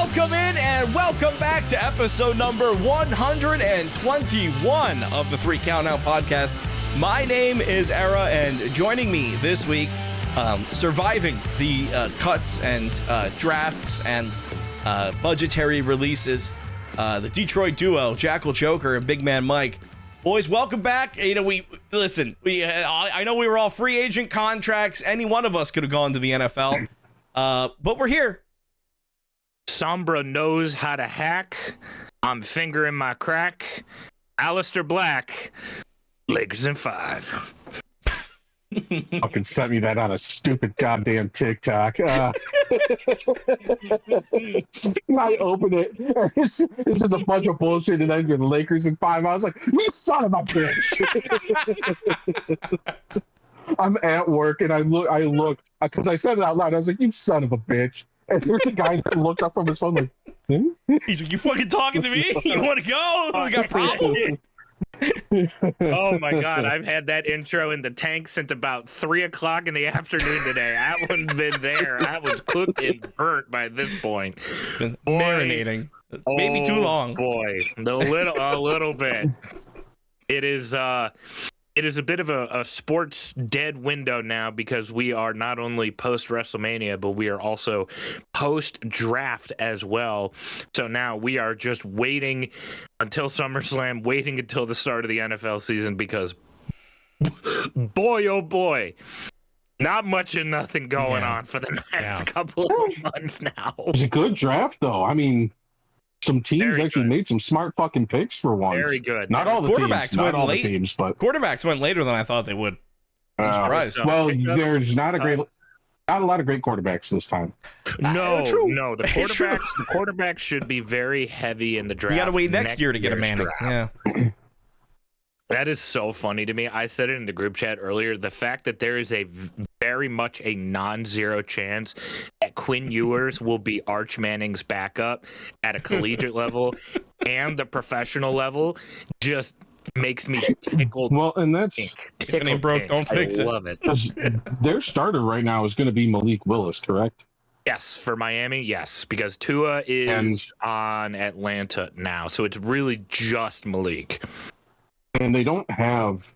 Welcome in and welcome back to episode number 121 of the 3 Countdown podcast. My name is Era, and joining me this week, surviving the cuts and drafts and budgetary releases, the Detroit duo, Jackal Joker and Big Man Mike. Boys, welcome back. You know, I know we were all free agent contracts. Any one of us could have gone to the NFL, but we're here. Sombra knows how to hack. I'm fingering my crack. Alistair Black, Lakers in 5. Fucking sent me that on a stupid goddamn TikTok. I open it. It's just a bunch of bullshit, and then the Lakers in 5. I was like, "You son of a bitch!" I'm at work, and I look because I said it out loud. I was like, "You son of a bitch!" And there's a guy that looked up from his phone like, He's like, "You fucking talking to me? You want to go? We got problems." Oh my god, I've had that intro in the tank since about 3 o'clock in the afternoon today. I wouldn't been there. I was cooked and burnt by this point. Marinating. Maybe too long. Boy, a little bit. It is a bit of a sports dead window now, because we are not only post Wrestlemania, but we are also post draft as well. So now we are just waiting until SummerSlam, waiting until the start of the NFL season, because boy, oh boy, not much and nothing going on for the next couple of months now. It was a good draft, though. I mean, some teams actually made some smart fucking picks for once. Very good. Not all the teams, but quarterbacks went later than I thought they would. I'm surprised. Well, there's not a lot of great quarterbacks this time. No. The quarterbacks should be very heavy in the draft. You got to wait next year to get a Manning. Yeah. That is so funny to me. I said it in the group chat earlier. The fact that there is a very much a non-zero chance that Quinn Ewers will be Arch Manning's backup at a collegiate level and the professional level just makes me tickled. Well, and that's if it ain't broke, don't fix it. I love it. Their starter right now is going to be Malik Willis, correct? Yes, for Miami, yes, because Tua is on Atlanta now, so it's really just Malik. And they don't have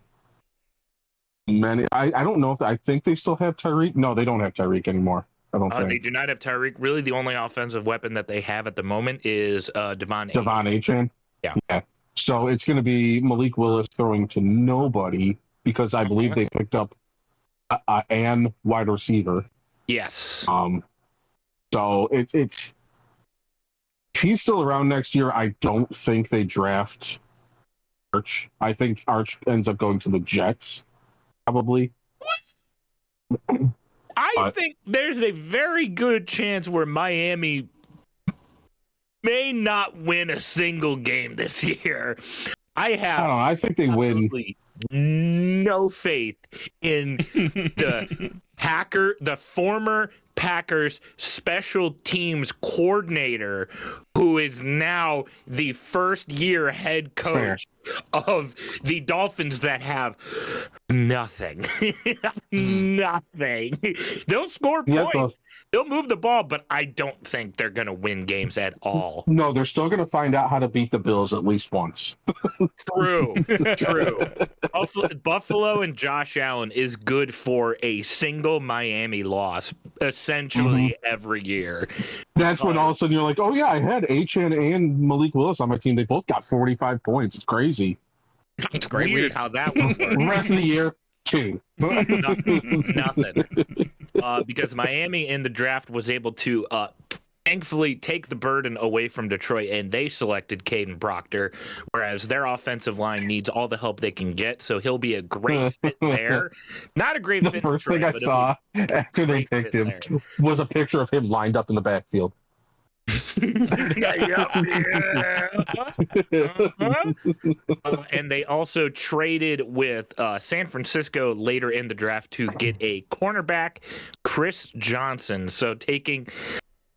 many. I don't know if I think they still have Tyreek. No, they don't have Tyreek anymore. I don't think they do not have Tyreek. Really, the only offensive weapon that they have at the moment is Devon Achane. Yeah. So it's going to be Malik Willis throwing to nobody, because I believe they picked up an wide receiver. Yes. So it's if he's still around next year, I don't think they draft Arch. I think Arch ends up going to the Jets, probably. I think there's a very good chance where Miami may not win a single game this year. I think they win. No faith in the former Packers special teams coordinator, who is now the first-year head coach of the Dolphins that have nothing. Nothing. They'll score points. They'll move the ball, but I don't think they're going to win games at all. No, they're still going to find out how to beat the Bills at least once. True. Buffalo and Josh Allen is good for a single Miami loss, essentially every year. That's when all of a sudden you're like, oh yeah, I had Achane and Malik Willis on my team. They both got 45 points. It's crazy. It's weird how that one works. Rest of the year, 2. Nothing. Because Miami in the draft was able to thankfully take the burden away from Detroit, and they selected Caden Proctor, whereas their offensive line needs all the help they can get, so he'll be a great fit there. Not a great fit. The first thing I saw after they picked him was a picture of him lined up in the backfield. And they also traded with San Francisco later in the draft to get a cornerback, Chris Johnson. So taking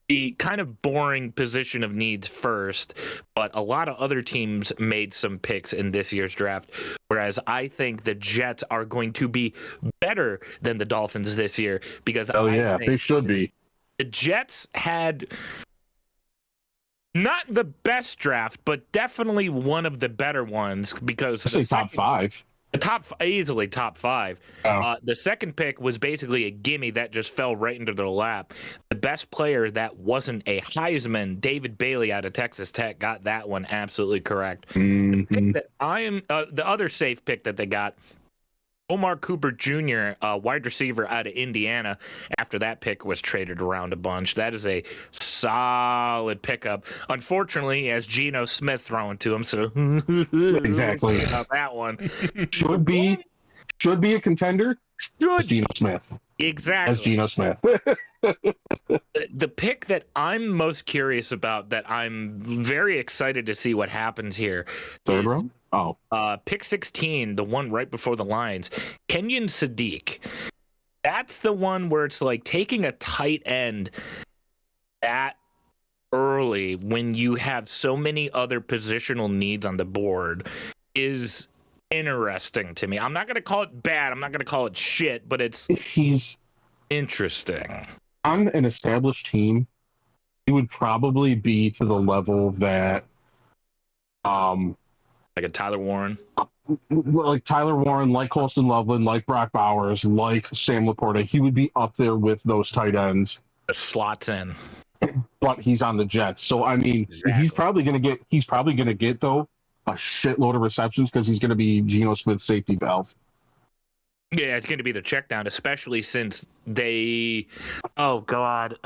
the kind of boring position of needs first, but a lot of other teams made some picks in this year's draft, whereas I think the Jets are going to be better than the Dolphins this year, because they should be. The Jets had Not the best draft, but definitely one of the better ones because I'd say top 5. Easily top 5. Oh. The second pick was basically a gimme that just fell right into their lap. The best player that wasn't a Heisman, David Bailey out of Texas Tech, got that one absolutely correct. The pick that the other safe pick that they got, Omar Cooper Jr., wide receiver out of Indiana, after that pick was traded around a bunch. That is a solid pickup. Unfortunately, he has Geno Smith throwing to him, so Exactly. we'll see about that one. Should be a contender. As Geno Smith. Exactly. As Geno Smith. The pick that I'm most curious about, that I'm very excited to see what happens here. Third round? Oh. Pick 16, the one right before the Lions, Kenyon Sadiq. That's the one where it's like taking a tight end that early when you have so many other positional needs on the board is interesting to me. I'm not going to call it bad. I'm not going to call it shit, but he's interesting. On an established team, he would probably be to the level that like a Tyler Warren, like Colston Loveland, like Brock Bowers, like Sam Laporta. He would be up there with those tight ends. The slots in, but he's on the Jets, so I mean, he's probably gonna get though a shitload of receptions because he's gonna be Geno Smith's safety valve. Yeah, it's going to be the check down, especially since they. Oh God!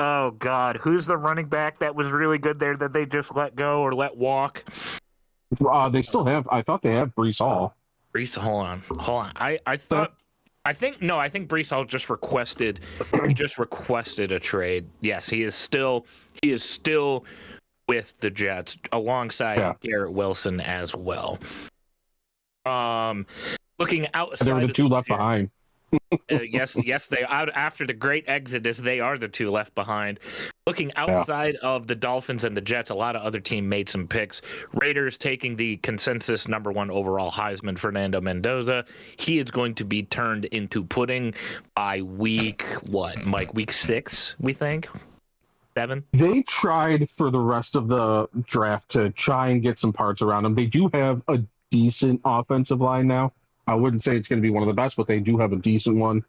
Who's the running back that was really good there that they just let go or let walk? They still have. I thought they have Breece Hall. Hold on. I think Breece Hall just requested. He just requested a trade. Yes, he is still with the Jets alongside Garrett Wilson as well. Looking outside, they were the two left behind. Yes, they out after the great exodus. They are the two left behind. Looking outside of the Dolphins and the Jets, a lot of other teams made some picks. Raiders taking the consensus number 1 overall Heisman, Fernando Mendoza. He is going to be turned into pudding by week 6, we think. 7. They tried for the rest of the draft to try and get some parts around them. They do have a decent offensive line now. I wouldn't say it's going to be one of the best, but they do have a decent one.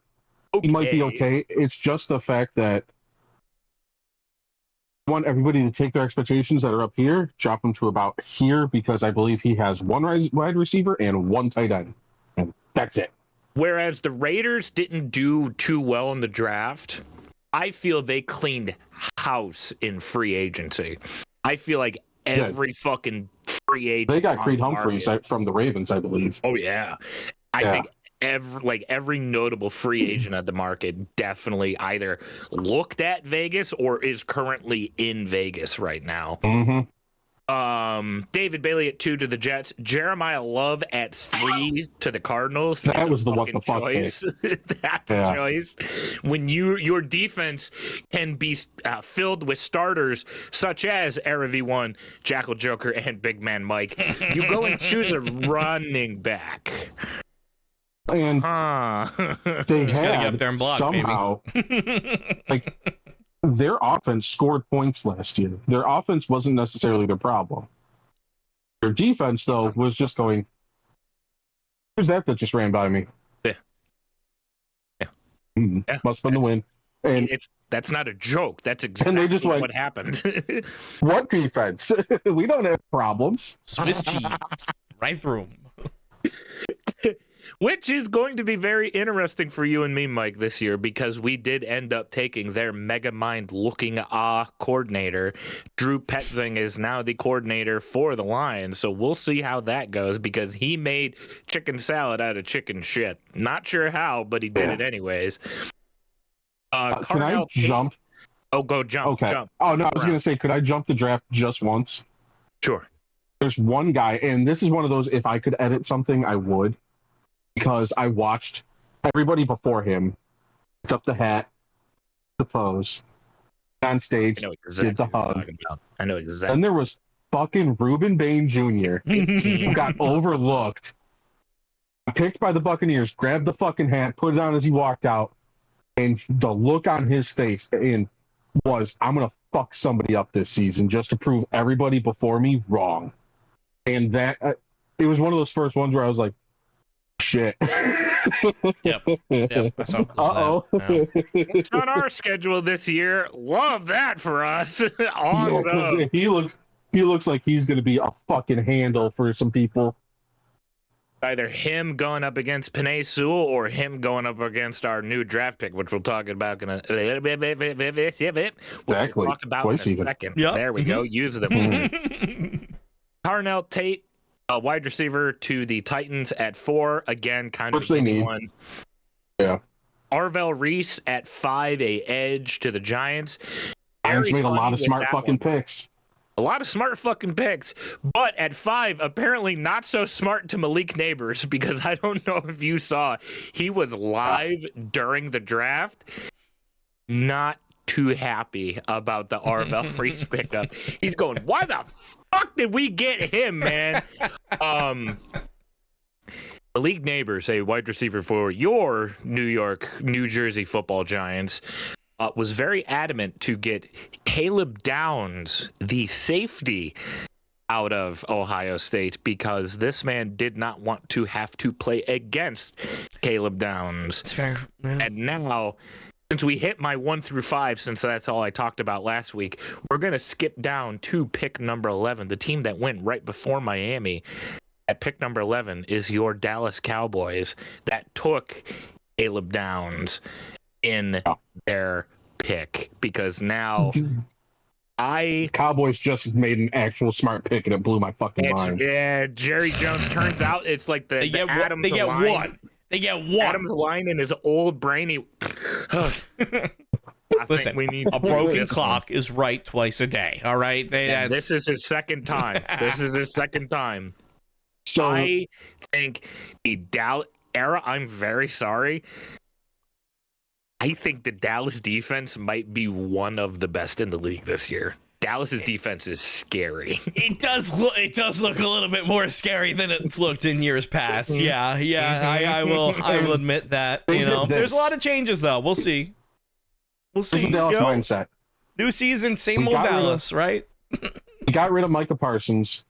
Okay. He might be okay. It's just the fact that I want everybody to take their expectations that are up here, drop them to about here, because I believe he has 1 wide receiver and 1 tight end. And that's it. Whereas the Raiders didn't do too well in the draft, I feel they cleaned house in free agency. I feel like every fucking free agent. They got Creed Humphreys from the Ravens, I believe. Oh yeah, I think every notable free agent at the market definitely either looked at Vegas or is currently in Vegas right now. Mm-hmm. David Bailey at 2 to the Jets. Jeremiah Love at 3 to the Cardinals. That was the what the fuck choice. That's a choice. When your defense can be filled with starters such as Era V1, Jackal Joker, and Big Man Mike, you go and choose a running back. And they had get up there and block, somehow like their offense scored points last year. Their offense wasn't necessarily their problem. Their defense, though, was just going, who's that just ran by me? Yeah. Must have been the win. And that's not a joke. That's exactly what happened. What defense? We don't have problems. Swiss cheese. Right through them. Which is going to be very interesting for you and me, Mike, this year, because we did end up taking their mega mind looking coordinator. Drew Petzing is now the coordinator for the Lions, so we'll see how that goes, because he made chicken salad out of chicken shit. Not sure how, but he did it anyways. Can I jump? Oh, go jump. Okay. Jump. Oh, no, I was going to say, could I jump the draft just once? Sure. There's one guy, and this is one of those, if I could edit something, I would. Because I watched everybody before him picked up the hat, the pose, on stage, did the hug. I know exactly. And there was fucking Reuben Bain Jr. who got overlooked, picked by the Buccaneers, grabbed the fucking hat, put it on as he walked out, and the look on his face, and was, I'm going to fuck somebody up this season just to prove everybody before me wrong. And that, it was one of those first ones where I was like, shit. Yep. I saw Uh-oh. It's on our schedule this year. Love that for us. Awesome. Yeah, he looks like he's going to be a fucking handle for some people. Either him going up against Penei Sewell or him going up against our new draft pick, which we'll talk about in a talk about Twice in a even. second. Yep. There we go. Use the Carnell Tate, a wide receiver to the Titans at 4. Again, kind Which of they a need. one. Yeah. Arvell Reese at 5, a edge to the Giants. Giants Very made a lot funny of with smart that fucking one. picks. A lot of smart fucking picks. But at 5, apparently not so smart to Malik Neighbors, because I don't know if you saw, he was live during the draft. Not too happy about the Arvell Reese pickup. He's going, why the fuck did we get him, man? Malik Neighbors, a wide receiver for your New Jersey Football Giants, was very adamant to get Caleb Downs, the safety, out of Ohio State because this man did not want to have to play against Caleb Downs. It's fair. Yeah. And now, since we hit my 1 through 5, since that's all I talked about last week, we're going to skip down to pick number 11, the team that went right before Miami. At pick number 11 is your Dallas Cowboys that took Caleb Downs in their pick because now Cowboys just made an actual smart pick and it blew my fucking mind. Yeah, Jerry Jones. Turns out it's like the Adams they get line. one. They get one. Adams line in his old brainy. Listen, we need a broken clock is right twice a day. All right, this is his second time. So I think the Dallas era. I'm very sorry. I think the Dallas defense might be one of the best in the league this year. Dallas's defense is scary. It does look a little bit more scary than it's looked in years past. Yeah. I will admit that. There's a lot of changes though. We'll see. It's a Dallas mindset. New season, same old Dallas, right? We got rid of Micah Parsons.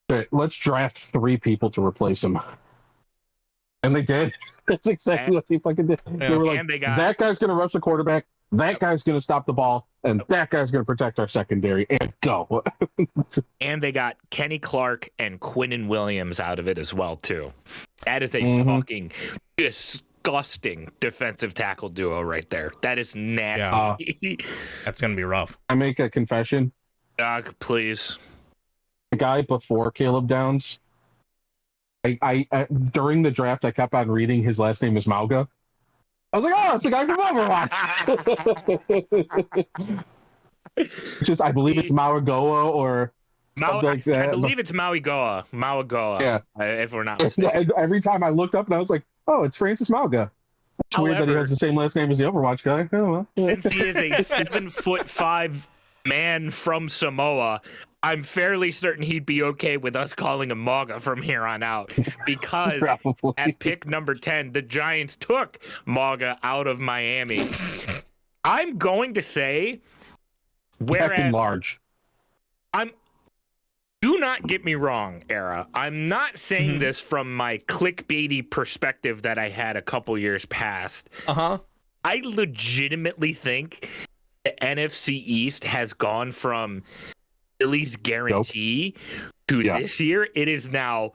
But let's draft 3 people to replace him. And they did. That's exactly what they fucking did. Yeah. They were like, that guy's going to rush the quarterback, that guy's going to stop the ball, and that guy's going to protect our secondary, and go. And they got Kenny Clark and Quinnen Williams out of it as well, too. That is a fucking disgusting defensive tackle duo right there. That is nasty. Yeah. That's going to be rough. I make a confession. Please. The guy before Caleb Downs, I during the draft, I kept on reading his last name is Mauga. I was like, oh, it's the guy from Overwatch. I believe it's Mauagoa or something like that. I believe it's Mauigoa. Yeah. If we're not mistaken. Every time I looked up and I was like, oh, it's Francis Mauga. It's weird that he has the same last name as the Overwatch guy. Oh, well. Since he is a 7'5" man from Samoa, I'm fairly certain he'd be okay with us calling him Mauga from here on out because at pick number 10, the Giants took Mauga out of Miami. I'm going to say, whereas large. Do not get me wrong, Era. I'm not saying this from my clickbaity perspective that I had a couple years past. I legitimately think the NFC East has gone from Philly's guarantee to this year. It is now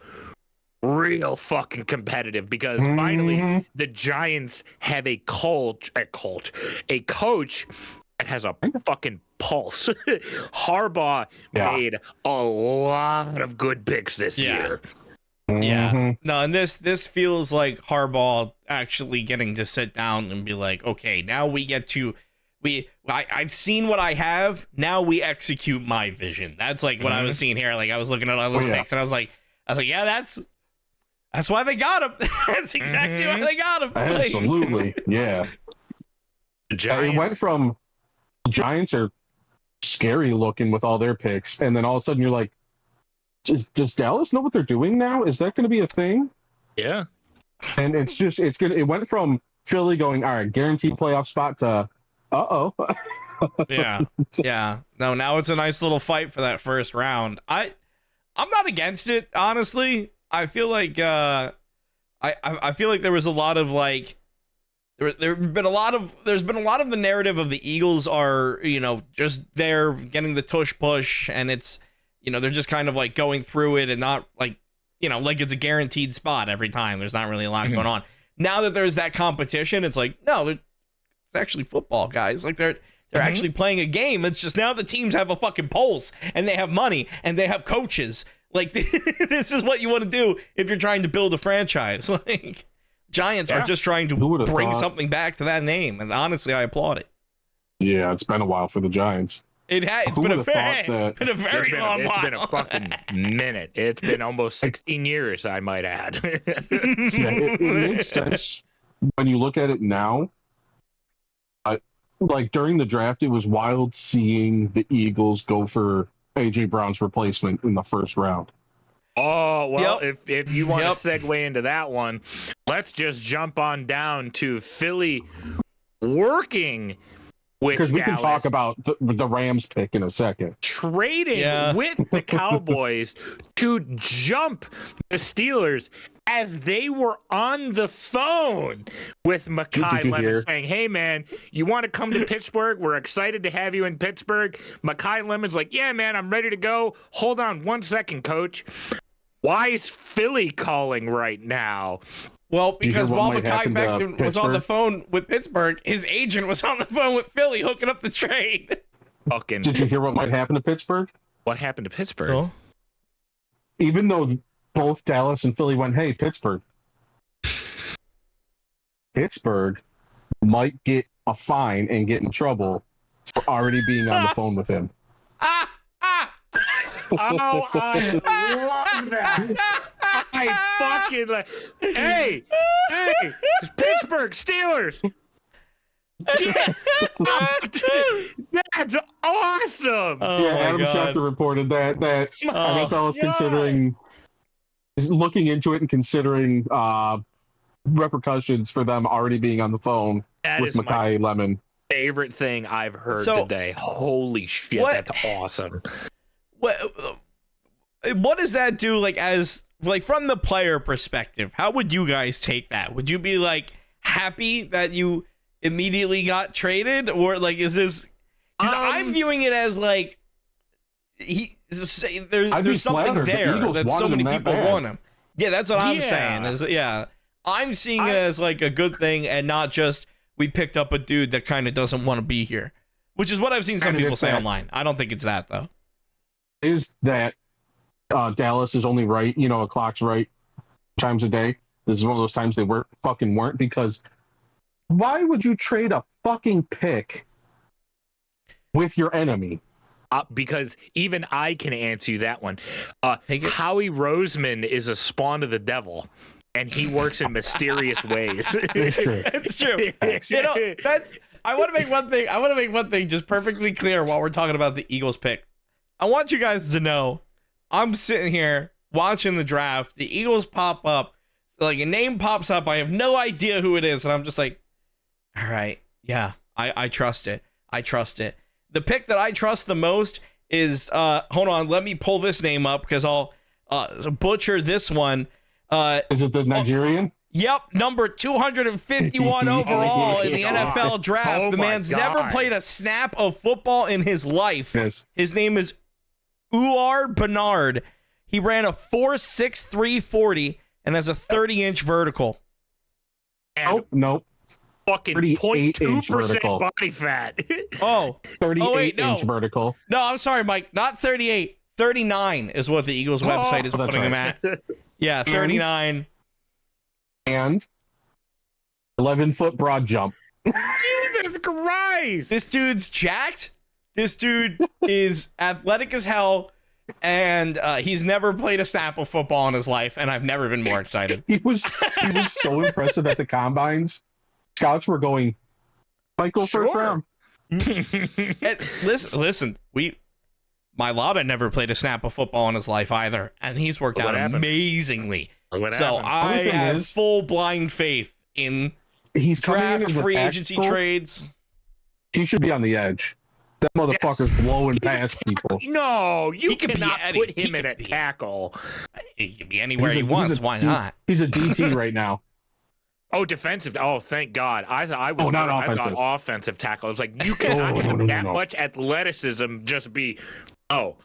real fucking competitive because finally the Giants have a coach that has a fucking pulse. Harbaugh made a lot of good picks this year. Yeah. No, and this feels like Harbaugh actually getting to sit down and be like, okay, now we get to I've seen what I have. Now we execute my vision. That's like what I was seeing here. Like I was looking at all those picks and I was like, yeah, that's why they got him. That's exactly why they got him. Absolutely. Yeah. The Giants. It went from Giants are scary looking with all their picks, and then all of a sudden you're like, does Dallas know what they're doing now? Is that going to be a thing? Yeah. And it's good. It went from Philly going, all right, guaranteed playoff spot to, Uh-oh. Yeah. Yeah. No, now it's a nice little fight for that first round. I'm not against it, honestly. I feel like I feel like there was a lot of like there's been a lot of the narrative of the Eagles are, just there getting the tush push, and it's, they're just kind of like going through it and not like, like it's a guaranteed spot every time. There's not really a lot going on. Now that there's that competition, it's like, no, it's actually football, guys. Like they're actually playing a game. It's just now the teams have a fucking pulse and they have money and they have coaches. Like this is what you want to do if you're trying to build a franchise. Like Giants are just trying to bring something back to that name, and honestly, I applaud it. Yeah, it's been a while for the Giants. It's been a very long while. It's been a fucking minute. It's been almost 16 years, I might add. It makes sense when you look at it now. Like during the draft, it was wild seeing the Eagles go for AJ Brown's replacement in the first round. Oh, well, if you want to segue into that one, let's just jump on down to Philly working with because we Dallas, can talk about the Rams pick in a second. Trading with the Cowboys to jump the Steelers as they were on the phone with Mekhi Lemon saying, hey, man, you want to come to Pittsburgh? We're excited to have you in Pittsburgh. Mekhi Lemon's like, yeah, man, I'm ready to go. Hold on 1 second, coach. Why is Philly calling right now? Well, because while Mekhi Becton was on the phone with Pittsburgh, his agent was on the phone with Philly hooking up the trade. Did you hear what might happen to Pittsburgh? What happened to Pittsburgh? Oh. Even though both Dallas and Philly went, hey, Pittsburgh might get a fine and get in trouble for already being on the phone with him. Oh, I love that. I fucking like. Hey, Pittsburgh Steelers. Get fucked. That's awesome. Oh, yeah, Adam Schefter reported that NFL is looking into it and considering repercussions for them already being on the phone with Mekhi Lemon. Favorite thing I've heard today. Holy shit, that's awesome. What does that do, like, as like from the player perspective? How would you guys take that? Would you be like happy that you immediately got traded, or like is this? Because I'm viewing it as like there's something there that so many people want him. Yeah, that's what I'm saying. I'm seeing it as like a good thing and not just we picked up a dude that kind of doesn't want to be here, which is what I've seen some people say online. I don't think it's that though. Is that Dallas is only right, a clock's right times a day. This is one of those times they weren't, because why would you trade a fucking pick with your enemy? Because even I can answer you that one. Howie Roseman is a spawn of the devil, and he works in mysterious ways. It's true. It's true. I want to make one thing just perfectly clear while we're talking about the Eagles pick. I want you guys to know I'm sitting here watching the draft. The Eagles pop up. Like a name pops up. I have no idea who it is. And I'm just like, all right. Yeah, I trust it. I trust it. The pick that I trust the most is, hold on. Let me pull this name up because I'll butcher this one. Is it the Nigerian? Yep, number 251 overall in the NFL draft. The man's never played a snap of football in his life. Yes. His name is Uar Bernard. He ran a 4.63 40 and has a 30-inch vertical. Nope. Fucking 0.2% body fat. 38-inch vertical. No, I'm sorry, Mike. Not 38. 39 is what the Eagles website is putting him at. Yeah, 39. And 11-foot broad jump. Jesus Christ! This dude's jacked. This dude is athletic as hell, and he's never played a snap of football in his life, and I've never been more excited. He was so impressive at the combines. Scouts were going, Michael, first round. And listen, Mailata never played a snap of football in his life either, and he's worked out amazingly. So I have full blind faith in he's draft, free agency trades. He should be on the edge. That motherfucker's blowing past people. No, you cannot put him in a be tackle. He can be anywhere he wants. Why not? He's a DT right now. Oh, defensive. Oh, thank God. I thought not offensive. I thought offensive tackle. I was like, you cannot have that much athleticism just be. Oh,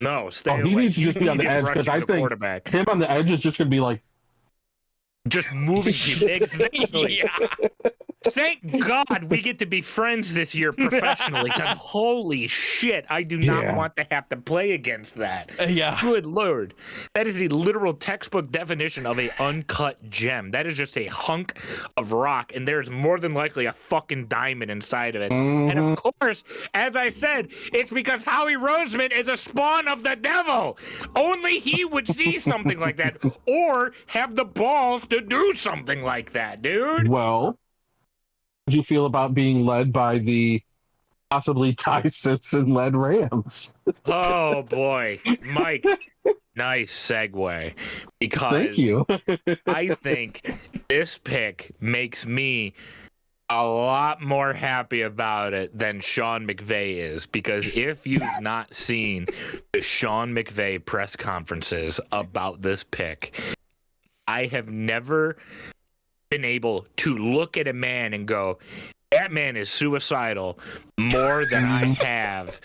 no, stay away. He needs to just be on the edge because I think him on the edge is just going to be like. Just moving you. Exactly. Yeah. Thank God we get to be friends this year professionally. Because holy shit, I do not want to have to play against that. Yeah. Good Lord. That is the literal textbook definition of a uncut gem. That is just a hunk of rock, and there's more than likely a fucking diamond inside of it. And of course, as I said, it's because Howie Roseman is a spawn of the devil. Only he would see something like that or have the balls to do something like that, dude. Well, how do you feel about being led by the possibly Ty Simpson-led Rams? Oh, boy. Mike, nice segue. Because Thank you. I think this pick makes me a lot more happy about it than Sean McVay is. Because if you've not seen the Sean McVay press conferences about this pick, I have never been able to look at a man and go, that man is suicidal more than I have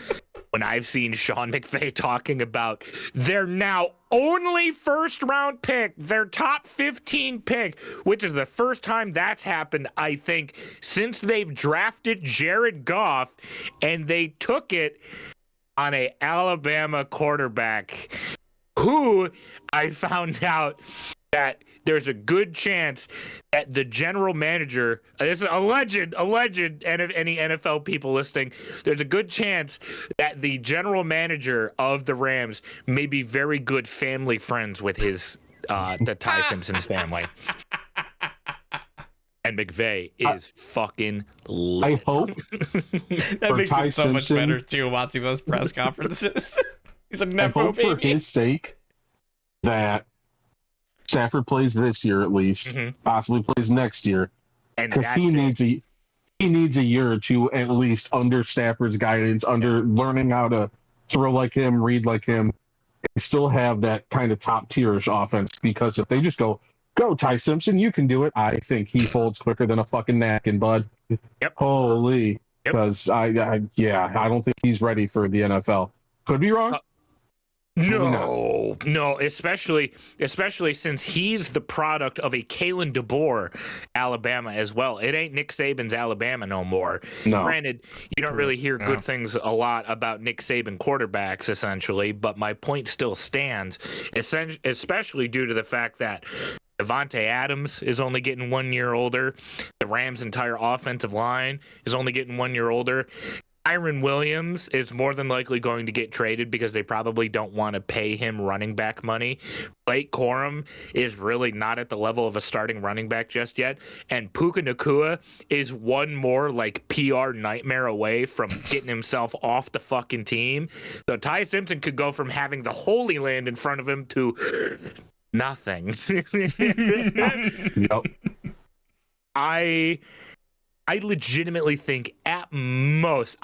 when I've seen Sean McVay talking about their now only first round pick, their top 15 pick, which is the first time that's happened, I think, since they've drafted Jared Goff, and they took it on a Alabama quarterback who I found out that there's a good chance that the general manager, this is alleged, and if any NFL people listening, there's a good chance that the general manager of the Rams may be very good family friends with his, the Ty Simpson's family. And McVay is fucking lit. I hope that makes Ty it so Simpson, much better, too, watching those press conferences. He's a nepo I hope baby. for his sake that Stafford plays this year at least, possibly plays next year, because he needs a year or two at least under Stafford's guidance, under learning how to throw like him, read like him, and still have that kind of top tierish offense. Because if they just go Ty Simpson, you can do it, I think he folds quicker than a fucking napkin, bud. Yep. Holy, because I don't think he's ready for the NFL. Could be wrong. No, especially since he's the product of a Kalen DeBoer Alabama as well. It ain't Nick Saban's Alabama no more. No. Granted, you don't really hear good things a lot about Nick Saban quarterbacks, essentially, but my point still stands, especially due to the fact that Devontae Adams is only getting 1 year older. The Rams' entire offensive line is only getting 1 year older. Kyren Williams is more than likely going to get traded because they probably don't want to pay him running back money. Blake Corum is really not at the level of a starting running back just yet. And Puka Nacua is one more like PR nightmare away from getting himself off the fucking team. So Ty Simpson could go from having the Holy Land in front of him to nothing. Yep. I legitimately think at most,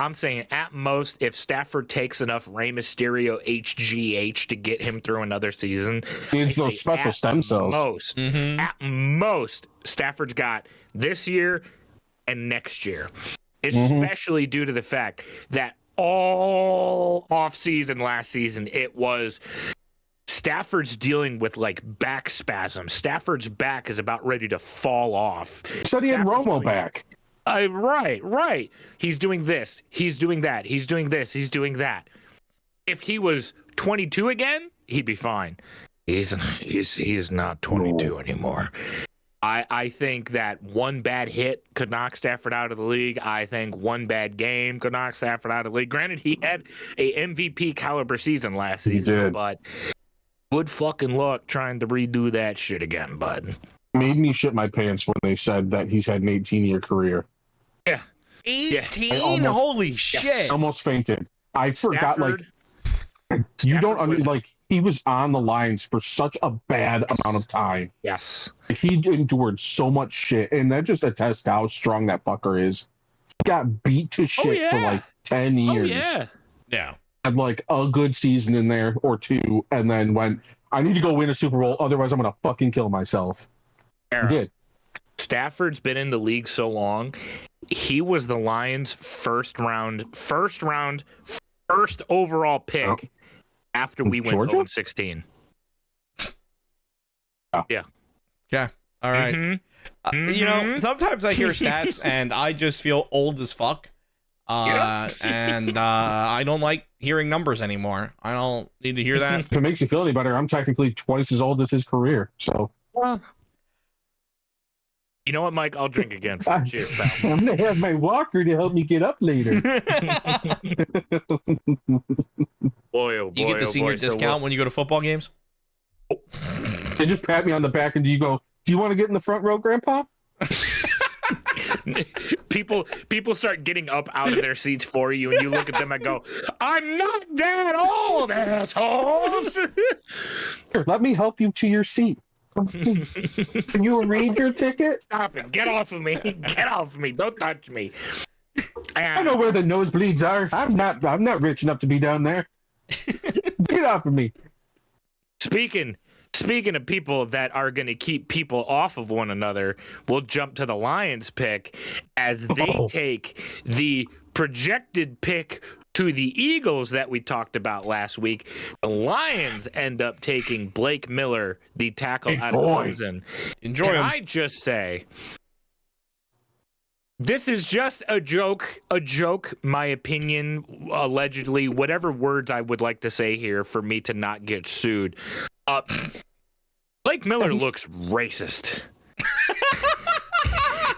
if Stafford takes enough Rey Mysterio HGH to get him through another season, he needs those special stem cells. At most, Stafford's got this year and next year, especially due to the fact that all offseason last season, it was Stafford's dealing with like back spasms. Stafford's back is about ready to fall off. He said he had Romo back. Right. He's doing this. He's doing that. He's doing this. He's doing that. If he was 22 again, he'd be fine. He is not 22 anymore. I think that one bad hit could knock Stafford out of the league. I think one bad game could knock Stafford out of the league. Granted, he had a MVP caliber season last season, but good fucking luck trying to redo that shit again, bud. Made me shit my pants when they said that he's had an 18-year career. Yeah. 18? Holy shit. Yes. Almost fainted. I forgot, Stafford, you don't, he was on the lines for such a bad amount of time. Yes. He endured so much shit, and that just attests to how strong that fucker is. got beat to shit for like 10 years. Oh, yeah. Yeah. Had like a good season in there or two, and then went, I need to go win a Super Bowl, otherwise I'm going to fucking kill myself. Did. Stafford's been in the league so long. He was the Lions' first overall pick after we went 0-16. Yeah. Yeah. All right. You know, sometimes I hear stats and I just feel old as fuck. And I don't like hearing numbers anymore. I don't need to hear that. If it makes you feel any better, I'm technically twice as old as his career. So, you know what, Mike? I'll drink again. Cheers, pal. I'm gonna have my walker to help me get up later. Boy, oh boy, You get the senior discount when you go to football games? They just pat me on the back and do you go, do you want to get in the front row, Grandpa? People start getting up out of their seats for you, and you look at them and go, I'm not that old, assholes. Here, let me help you to your seat. Can you read your ticket? Stop it. Get off of me. Get off of me. Don't touch me. I know where the nosebleeds are. I'm not rich enough to be down there. Get off of me. Speaking of people that are going to keep people off of one another, we'll jump to the Lions pick as they take the projected pick to the Eagles that we talked about last week. The Lions end up taking Blake Miller, the tackle out of Clemson. Enjoy him. I just say, this is just a joke, my opinion, allegedly, whatever words I would like to say here for me to not get sued. Blake Miller looks racist.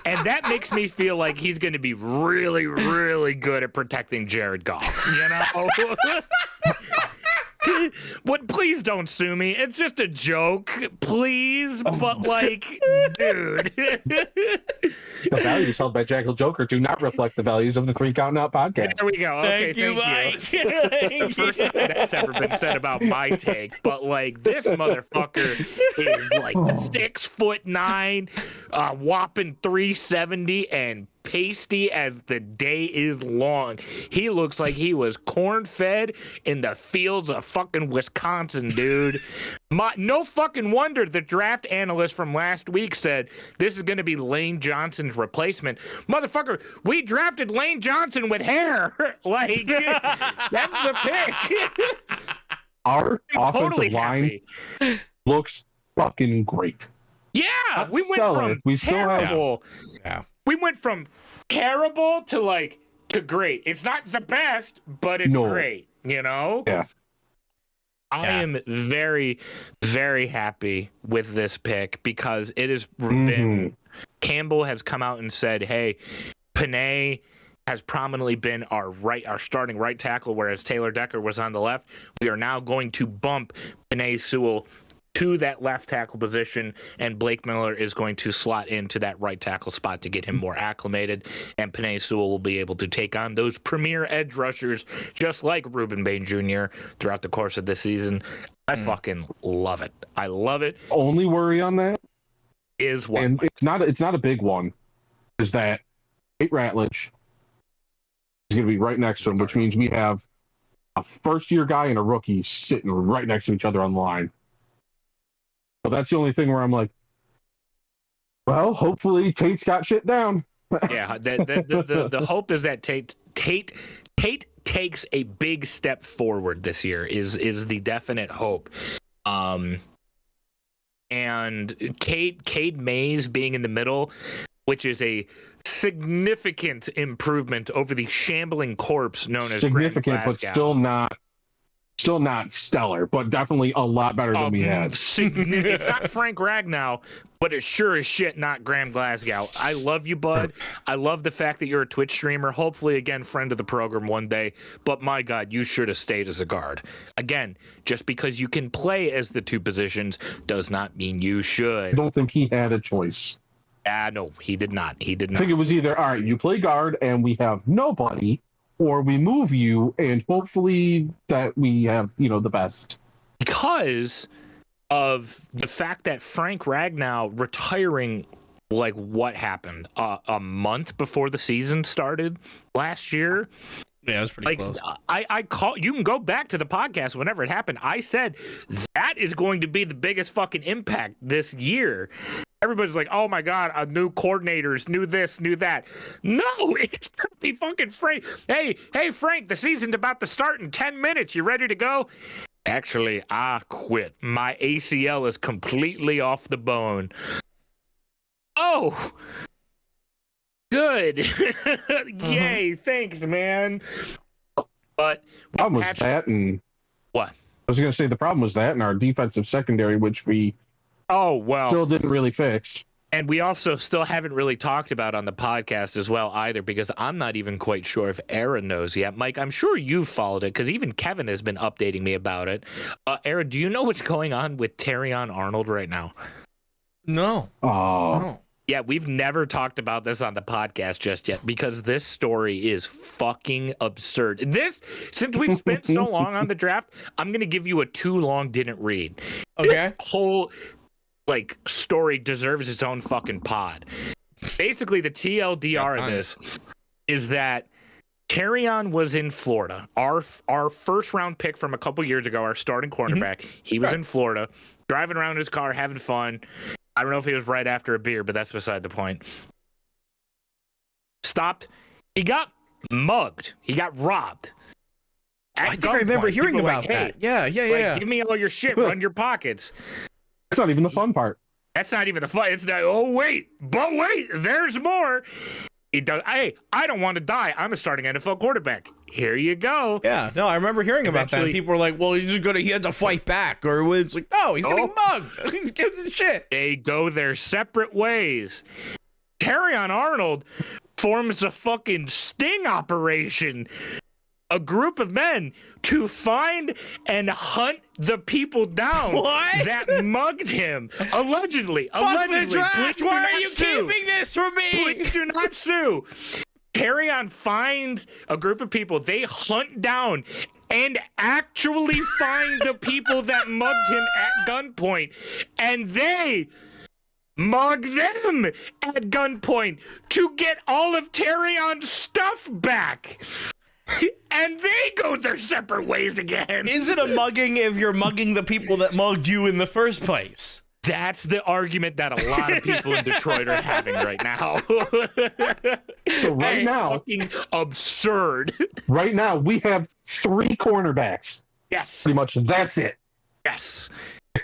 And that makes me feel like he's going to be really, really good at protecting Jared Goff, you know? What? Please don't sue me. It's just a joke, please. But like, dude. The values held by Jackal Joker do not reflect the values of the Three Count Out podcast. There we go. Okay, thank you. The first time that's ever been said about my take. But like, this motherfucker is like 6'9", whopping 370, and pasty as the day is long. He looks like he was corn-fed in the fields of fucking Wisconsin, dude. No fucking wonder the draft analyst from last week said this is going to be Lane Johnson's replacement. Motherfucker, we drafted Lane Johnson with hair. Like, that's the pick. Our offensive totally line looks fucking great. Yeah, Not we went stellar. from We still have- terrible. Yeah. We went from terrible to great. It's not the best, but it's great, you know? Yeah. I am very, very happy with this pick because it has been Campbell has come out and said, hey, Panay has prominently been our starting right tackle, whereas Taylor Decker was on the left. We are now going to bump Panay Sewell to that left tackle position, and Blake Miller is going to slot into that right tackle spot to get him more acclimated, and Panay Sewell will be able to take on those premier edge rushers just like Reuben Bain Jr. throughout the course of this season. I fucking love it. I love it. Only worry on that Is what? and it's not a big one, is that Tate Ratledge is going to be right next to him, which means we have a first-year guy and a rookie sitting right next to each other on the line. So that's the only thing where I'm like, well, hopefully Tate's got shit down. Yeah, the hope is that Tate takes a big step forward this year is the definite hope. And Cade Mays being in the middle, which is a significant improvement over the shambling corpse known as significant, but still not stellar, but definitely a lot better than we had. It's not Frank Ragnow, but it sure as shit not Graham Glasgow. I love you, bud. I love the fact that you're a Twitch streamer. Hopefully, again, friend of the program one day. But my God, you should have stayed as a guard. Again, just because you can play as the two positions does not mean you should. I don't think he had a choice. No, he did not. He did I not. think it was either, all right, you play guard and we have nobody, or we move you and hopefully that we have, the best. Because of the fact that Frank Ragnow retiring like what happened a month before the season started last year. Yeah, it was pretty close. I call, you can go back to the podcast whenever it happened. I said that is going to be the biggest fucking impact this year. Everybody's like, oh my God, new coordinators, new this, new that. No, it's going to be fucking Frank. Hey, Frank, the season's about to start in 10 minutes. You ready to go? Actually, I quit. My ACL is completely off the bone. Oh, good. Yay, thanks, man. But the problem was that, and what? I was going to say the problem was that, and our defensive secondary, which we still didn't really fix. And we also still haven't really talked about on the podcast as well either, because I'm not even quite sure if Aaron knows yet. Mike, I'm sure you've followed it because even Kevin has been updating me about it. Aaron, do you know what's going on with Terrion Arnold right now? No. Oh. No. Yeah, we've never talked about this on the podcast just yet because this story is fucking absurd. Since we've spent so long on the draft, I'm going to give you a too long didn't read. Okay. This whole story deserves its own fucking pod. Basically, the TLDR of this is that Terrion was in Florida. Our first round pick from a couple years ago, our starting cornerback, he was in Florida, driving around in his car, having fun. I don't know if he was right after a beer, but that's beside the point. Stopped. He got mugged. He got robbed. I think I remember hearing about that. Yeah. Give me all your shit. Run your pockets. That's not even the fun part. That's not even the fun. It's not. Oh wait, there's more. He does. Hey, I don't want to die. I'm a starting NFL quarterback. Here you go. Yeah, no, I remember hearing about that. And people were like, well, he had to fight back. Or it's like, no, he's getting mugged. He's getting shit. They go their separate ways. Terrion Arnold forms a fucking sting operation. A group of men to find and hunt the people down that mugged him. Allegedly. Fuck the draft. Why are you keeping this from me? Please do not sue. Terrion finds a group of people. They hunt down and actually find the people that mugged him at gunpoint. And they mug them at gunpoint to get all of Terrion's stuff back. And they go their separate ways again. Is it a mugging if you're mugging the people that mugged you in the first place? That's the argument that a lot of people in Detroit are having right now. So now, fucking absurd. Right now, we have 3 cornerbacks. Yes. Pretty much, that's it. Yes.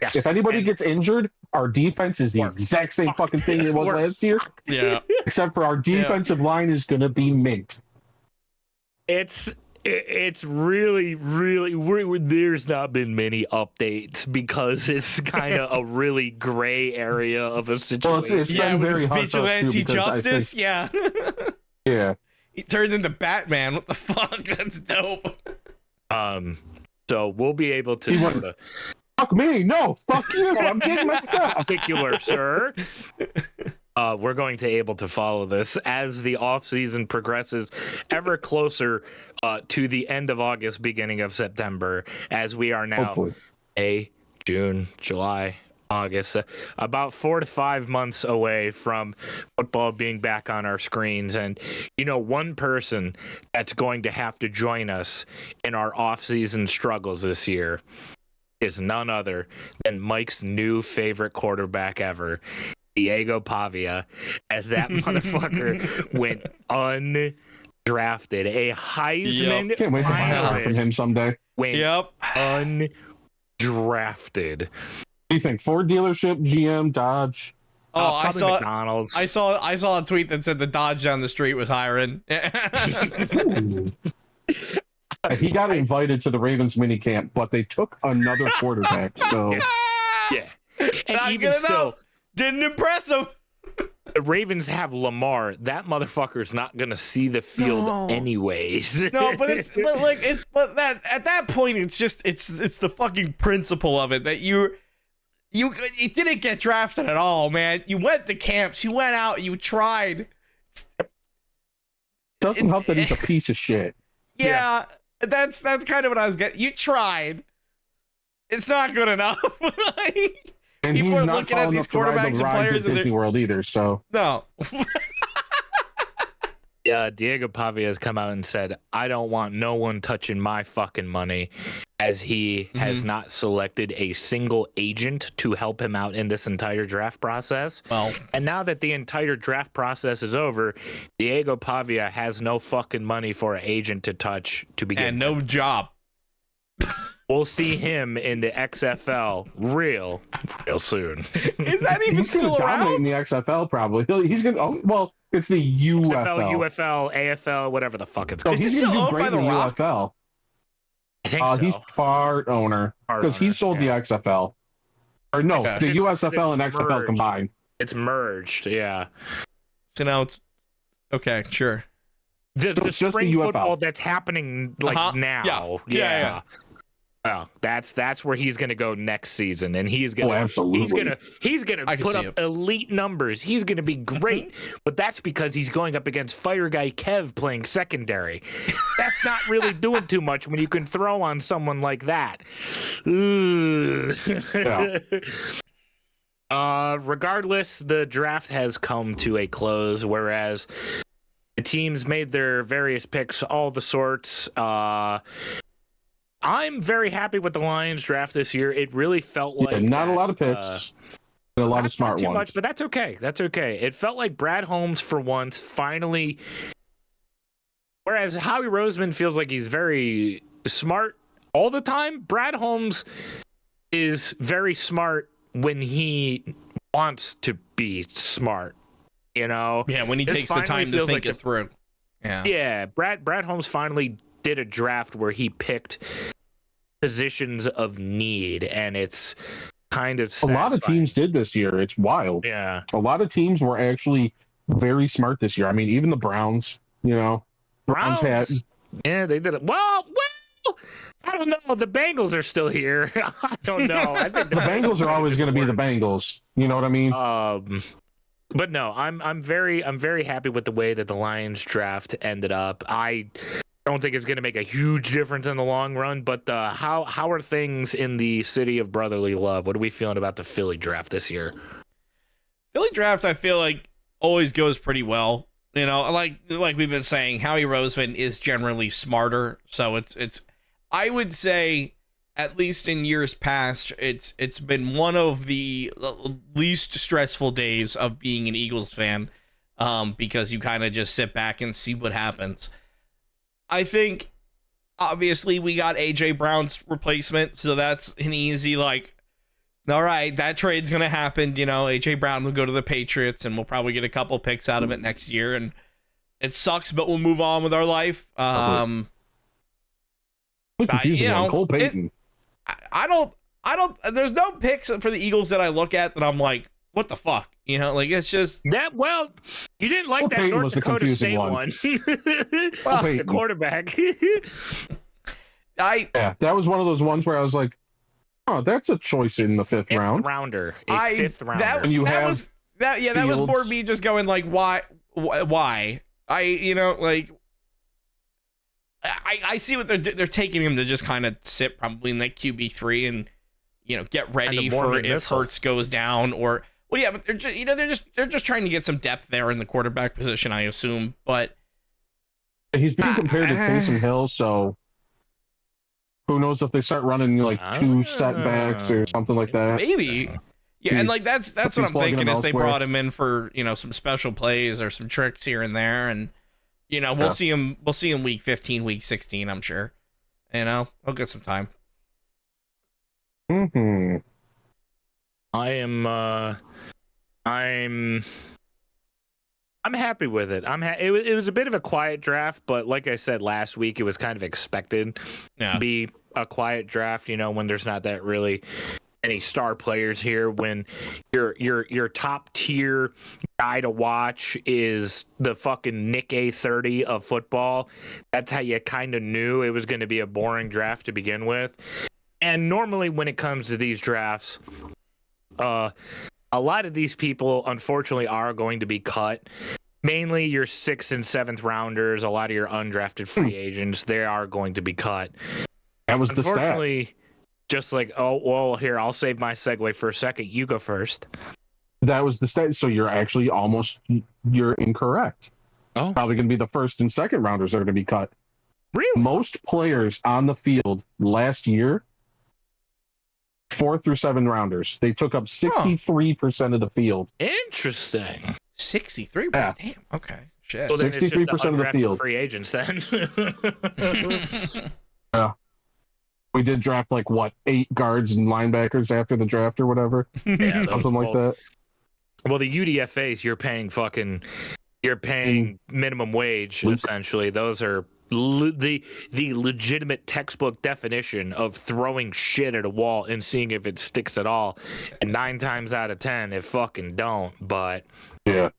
If anybody gets injured, our defense is the exact same fucking thing it was last year. Yeah. Except for our defensive line is going to be mint. It's really, there's not been many updates because it's kind of a really gray area of a situation. Well, it's been very vigilante justice. Yeah. Yeah. He turned into Batman. What the fuck? That's dope. So we'll be able to. Fuck me. No, fuck you. I'm getting my stuff. Particular, sir. We're going to able to follow this as the off season progresses ever closer to the end of August, beginning of September, as we are now Hopefully. June, July, August, about 4 to 5 months away from football being back on our screens. And, one person that's going to have to join us in our off season struggles this year is none other than Mike's new favorite quarterback ever, Diego Pavia, as that motherfucker went undrafted. A Heisman Can't wait to find out from him someday. Went undrafted. What do you think? Ford dealership, GM, Dodge? Oh, I saw McDonald's. I saw a tweet that said the Dodge down the street was hiring. He got invited to the Ravens minicamp, but they took another quarterback. So yeah, and not even good still, enough. Didn't impress him. The Ravens have Lamar. That motherfucker's not gonna see the field anyways. No, but at that point, it's just it's the fucking principle of it that you didn't get drafted at all, man. You went to camps, you went out, you tried. Doesn't help that he's a piece of shit. Yeah, that's kind of what I was getting. You tried. It's not good enough. And People he's are not looking at tall these enough to ride quarterbacks the and rides players at and Disney World either. So no. Yeah, Diego Pavia has come out and said, I don't want no one touching my fucking money, as he has not selected a single agent to help him out in this entire draft process. Well, and now that the entire draft process is over, Diego Pavia has no fucking money for an agent to touch to begin and no job. We'll see him in the XFL real soon. Is that even he's going still to dominate around? in the XFL probably. He's going to. Oh, well, it's the UFL. XFL, UFL, AFL, whatever the fuck it's So called. Is he's he going to still do owned by great in The the Rock? UFL. I think so. He's part owner because he sold the XFL. Or no, Okay. the USFL and it's XFL merged. combined. It's merged, yeah. So now it's okay. Sure. The it's just spring the UFL. football that's happening now. Yeah. Oh, that's where he's gonna go next season, and he's gonna absolutely. he's gonna I can put see up it. elite numbers. He's gonna be great, but that's because he's going up against Fire Guy Kev playing secondary. That's not really doing too much when you can throw on someone like that. Regardless, the draft has come to a close, whereas the teams made their various picks, all the sorts. I'm very happy with the Lions draft this year. It really felt like not a lot of picks, and a lot of smart not too ones. much, but that's okay. That's okay. It felt like Brad Holmes for once finally. Whereas Howie Roseman feels like he's very smart all the time. Brad Holmes is very smart when he wants to be smart. You know? Yeah, when he This takes the finally time to feels think like it through. Yeah. Yeah, Brad Holmes finally did a draft where he picked positions of need, and it's kind of A lot of satisfying. teams did this year. It's wild. Yeah. A lot of teams were actually very smart this year. I mean, even the Browns, Browns had. Yeah, they did it. Well, I don't know. The Bengals are still here. I don't know. I think The Bengals are always going to be the Bengals. You know what I mean? But no, I'm very happy with the way that the Lions draft ended up. I don't think it's going to make a huge difference in the long run, but how are things in the city of brotherly love? What are we feeling about the Philly draft this year? Philly draft, I feel like always goes pretty well. Like we've been saying, Howie Roseman is generally smarter, so it's. I would say, at least in years past, it's been one of the least stressful days of being an Eagles fan, because you kind of just sit back and see what happens. I think, obviously, we got A.J. Brown's replacement, so that's an easy, all right, that trade's going to happen. A.J. Brown will go to the Patriots, and we'll probably get a couple picks out of it next year, and it sucks, but we'll move on with our life. Cole Payton. I don't, there's no picks for the Eagles that I look at that I'm like, what the fuck? It's just that. Well, you didn't like Cole that Payton North was the Dakota confusing State one. the quarterback. Yeah, that was one of those ones where I was like, oh, that's a choice in the fifth round. Fifth rounder. Fifth rounder. That was more me just going like, why? I see what they're taking him to just kind of sit probably in that QB3 and get ready for if Hurts goes down or but they're just they're just trying to get some depth there in the quarterback position, I assume. But he's being compared to Taysom Hill, so who knows if they start running two setbacks or something like that. Maybe. Yeah, and that's what I'm thinking is they elsewhere. brought him in for some special plays or some tricks here and there, and we'll see him week 15, week 16, I'm sure. He'll get some time. Mm-hmm. I'm happy with it. It was a bit of a quiet draft, but like I said last week, it was kind of expected to be a quiet draft. When there's not that really any star players here, when your top tier guy to watch is the fucking Nick A30 of football. That's how you kind of knew it was going to be a boring draft to begin with. And normally when it comes to these drafts, a lot of these people, unfortunately, are going to be cut. Mainly your 6th and 7th rounders, a lot of your undrafted free agents, they are going to be cut. That was the stat. Just like, oh, well, here, I'll save my segue for a second. You go first. That was the stat. So you're incorrect. Oh, Probably going to be the first and second rounders that are going to be cut. really? Most players on the field last year, 4 through 7 rounders, they took up 63% of the field. Interesting. 63? Yeah. Damn. Okay. Shit. Well, then it's just 63% of the undrafted field. free agents then. Yeah. We did draft 8 guards and linebackers after the draft or whatever. Yeah, Something like that. Well, the UDFAs, you're paying minimum wage essentially. Those are the legitimate textbook definition of throwing shit at a wall and seeing if it sticks at all. And 9 times out of 10, it fucking don't. But yeah,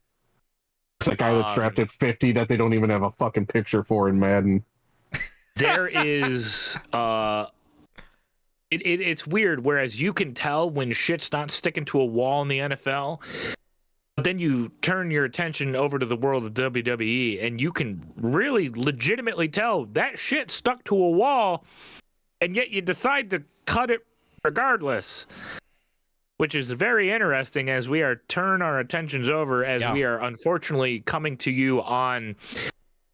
it's that guy that's drafted 50 that they don't even have a fucking picture for in Madden. there is it's weird. Whereas you can tell when shit's not sticking to a wall in the NFL. But then you turn your attention over to the world of WWE, and you can really legitimately tell that shit stuck to a wall, and yet you decide to cut it regardless, which is very interesting as we are turn our attentions over as we are unfortunately coming to you on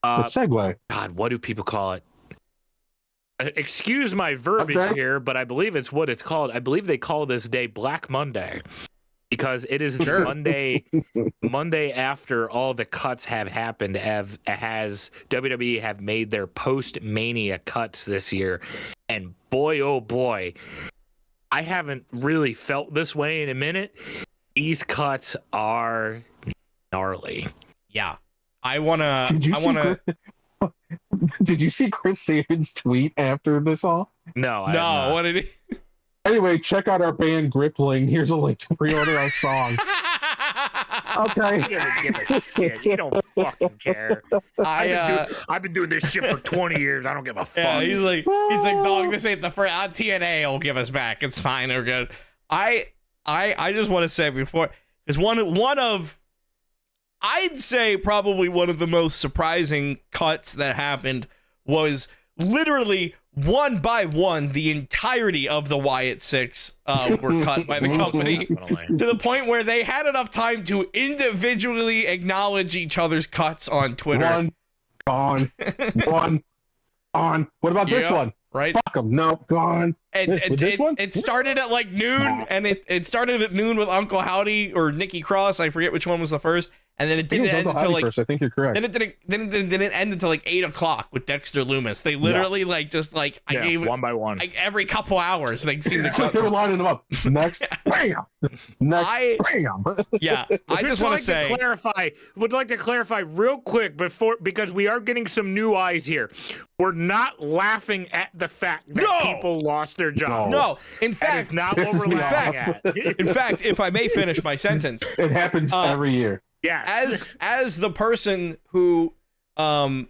The segue. God, what do people call it? Excuse my verbiage here, but I believe it's what it's called. I believe they call this day Black Monday. Because it is the Monday after all the cuts have happened, has WWE have made their post-Mania cuts this year. And boy, oh boy, I haven't really felt this way in a minute. These cuts are gnarly. Yeah. Did you see Chris Sabin's tweet after this all? No, what did he? Anyway, check out our band Gripling. Here's a link to pre-order our song. Okay. You don't give a shit. You don't fucking care. I've been doing this shit for 20 years. I don't give a fuck. Yeah, he's like, dog, this ain't the first. TNA will give us back. It's fine. We're good. I just want to say before, is one of, I'd say probably one of the most surprising cuts that happened was literally one by one, the entirety of the Wyatt Six were cut by the company to the point where they had enough time to individually acknowledge each other's cuts on Twitter. One, gone. One, on. What about this one? Right? Fuck them. No, gone. It started at like noon, and it started at noon with Uncle Howdy or Nikki Cross. I forget which one was the first. And then it didn't end until like first. I think you're correct. Then it didn't end until like 8 o'clock with Dexter Loomis. They literally I gave one by one. Like every couple hours they seemed to cut. They were lining them up. Next, bam. Next, bam. Yeah, I just want to say. Would like to clarify real quick because we are getting some new eyes here. We're not laughing at the fact that people lost their jobs. No, in fact, that is not what we're laughing at. In fact, if I may finish my sentence, it happens every year. Yes. As the person who kind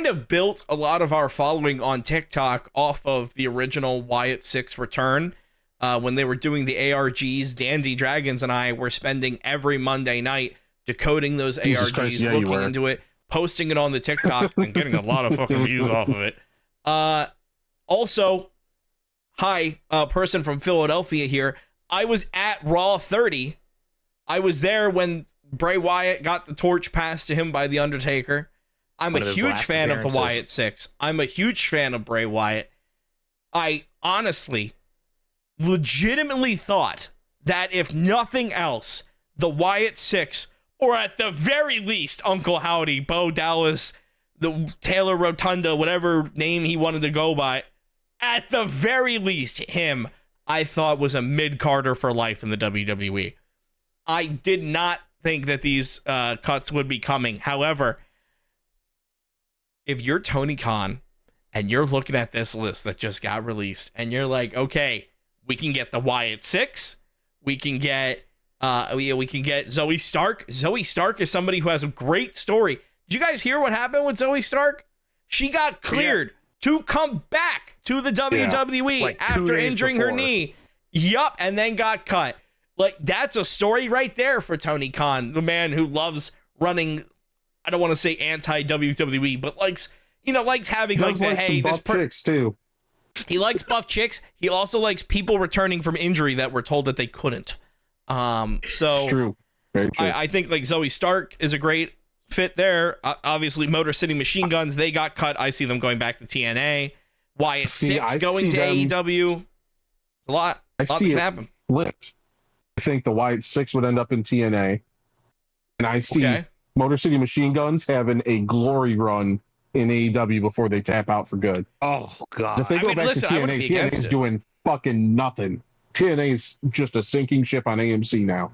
of built a lot of our following on TikTok off of the original Wyatt Six return, when they were doing the ARGs, Dandy Dragons and I were spending every Monday night decoding those ARGs, Christ, looking into it, posting it on the TikTok, and getting a lot of fucking views off of it. Also, hi, person from Philadelphia here. I was at Raw 30. I was there when Bray Wyatt got the torch passed to him by The Undertaker. I'm a huge fan of the Wyatt Six. I'm a huge fan of Bray Wyatt. I honestly, legitimately thought that if nothing else, the Wyatt Six, or at the very least, Uncle Howdy, Bo Dallas, the Taylor Rotunda, whatever name he wanted to go by, at the very least, him, I thought was a mid-carder for life in the WWE. I did not think that these cuts would be coming. However, if you're Tony Khan and you're looking at this list that just got released and you're like, okay, we can get the Wyatt Six, we can get Zoe Stark. Zoe Stark is somebody who has a great story. Did you guys hear what happened with Zoe Stark? She got cleared to come back to the WWE after injuring her knee. Yup, and then got cut. Like, that's a story right there for Tony Khan, the man who loves running, I don't want to say anti-WWE, but likes having like the, hey, this chicks too. He likes buff chicks. He also likes people returning from injury that were told that they couldn't. So It's true. Very true. I think like Zoe Stark is a great fit there. Obviously, Motor City Machine Guns, they got cut. I see them going back to TNA. Wyatt Six going to AEW. A lot can happen. Flipped. I think the Wyatt Six would end up in TNA, and I see Motor City Machine Guns having a glory run in AEW before they tap out for good. Oh God! If they go back to TNA, TNA's doing fucking nothing. TNA's just a sinking ship on AMC now.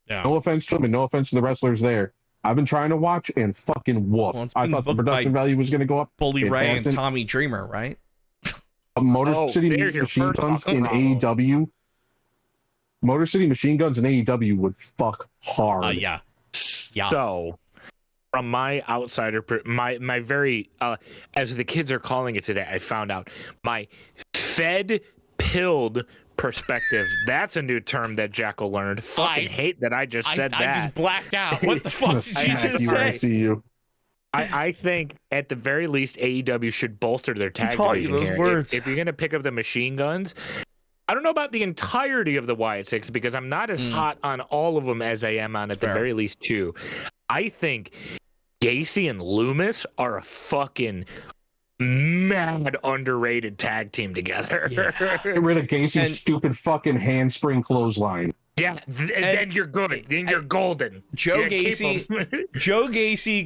Yeah. No offense to them, and no offense to the wrestlers there. I've been trying to watch and fucking woof. Well, I thought the production value was going to go up. Bully Ray and Tommy Dreamer, right? Motor City Machine Guns in AEW. Motor City Machine Guns in AEW would fuck hard. Yeah. So, from my outsider, my very, as the kids are calling it today, I found out my fed-pilled perspective. That's a new term that Jackal learned. Fucking hate that I just said that. I just blacked out. What the fuck did you just say? I see you. I think at the very least AEW should bolster their tag division here. If you're gonna pick up the machine guns, I don't know about the entirety of the Wyatt Six because I'm not as hot on all of them as I am on at the very least two. I think Gacy and Loomis are a fucking mad underrated tag team together. Yeah. Get rid of Gacy's stupid fucking handspring clothesline. Yeah, then you're good. Then you're golden. Joe Gacy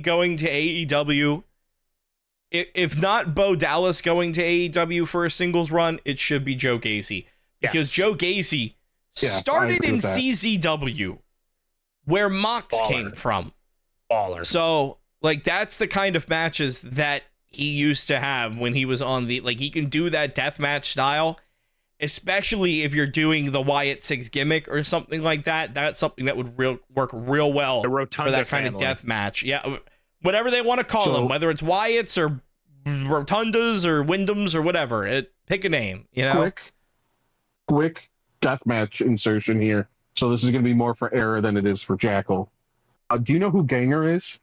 going to AEW. If not Bo Dallas going to AEW for a singles run, it should be Joe Gacy. Because Joe Gacy started in CZW, where Mox came from. Baller. So, like, that's the kind of matches that he used to have when he was on the, like, he can do that deathmatch style, especially if you're doing the Wyatt Six gimmick or something like that. That's something that would work real well for that kind of death match. Yeah, whatever they want to call them, whether it's Wyatts or Rotundas or Wyndhams or whatever. Pick a name, you know? Quick deathmatch insertion here. So this is going to be more for Era than it is for Jackal. Do you know who Ganger is?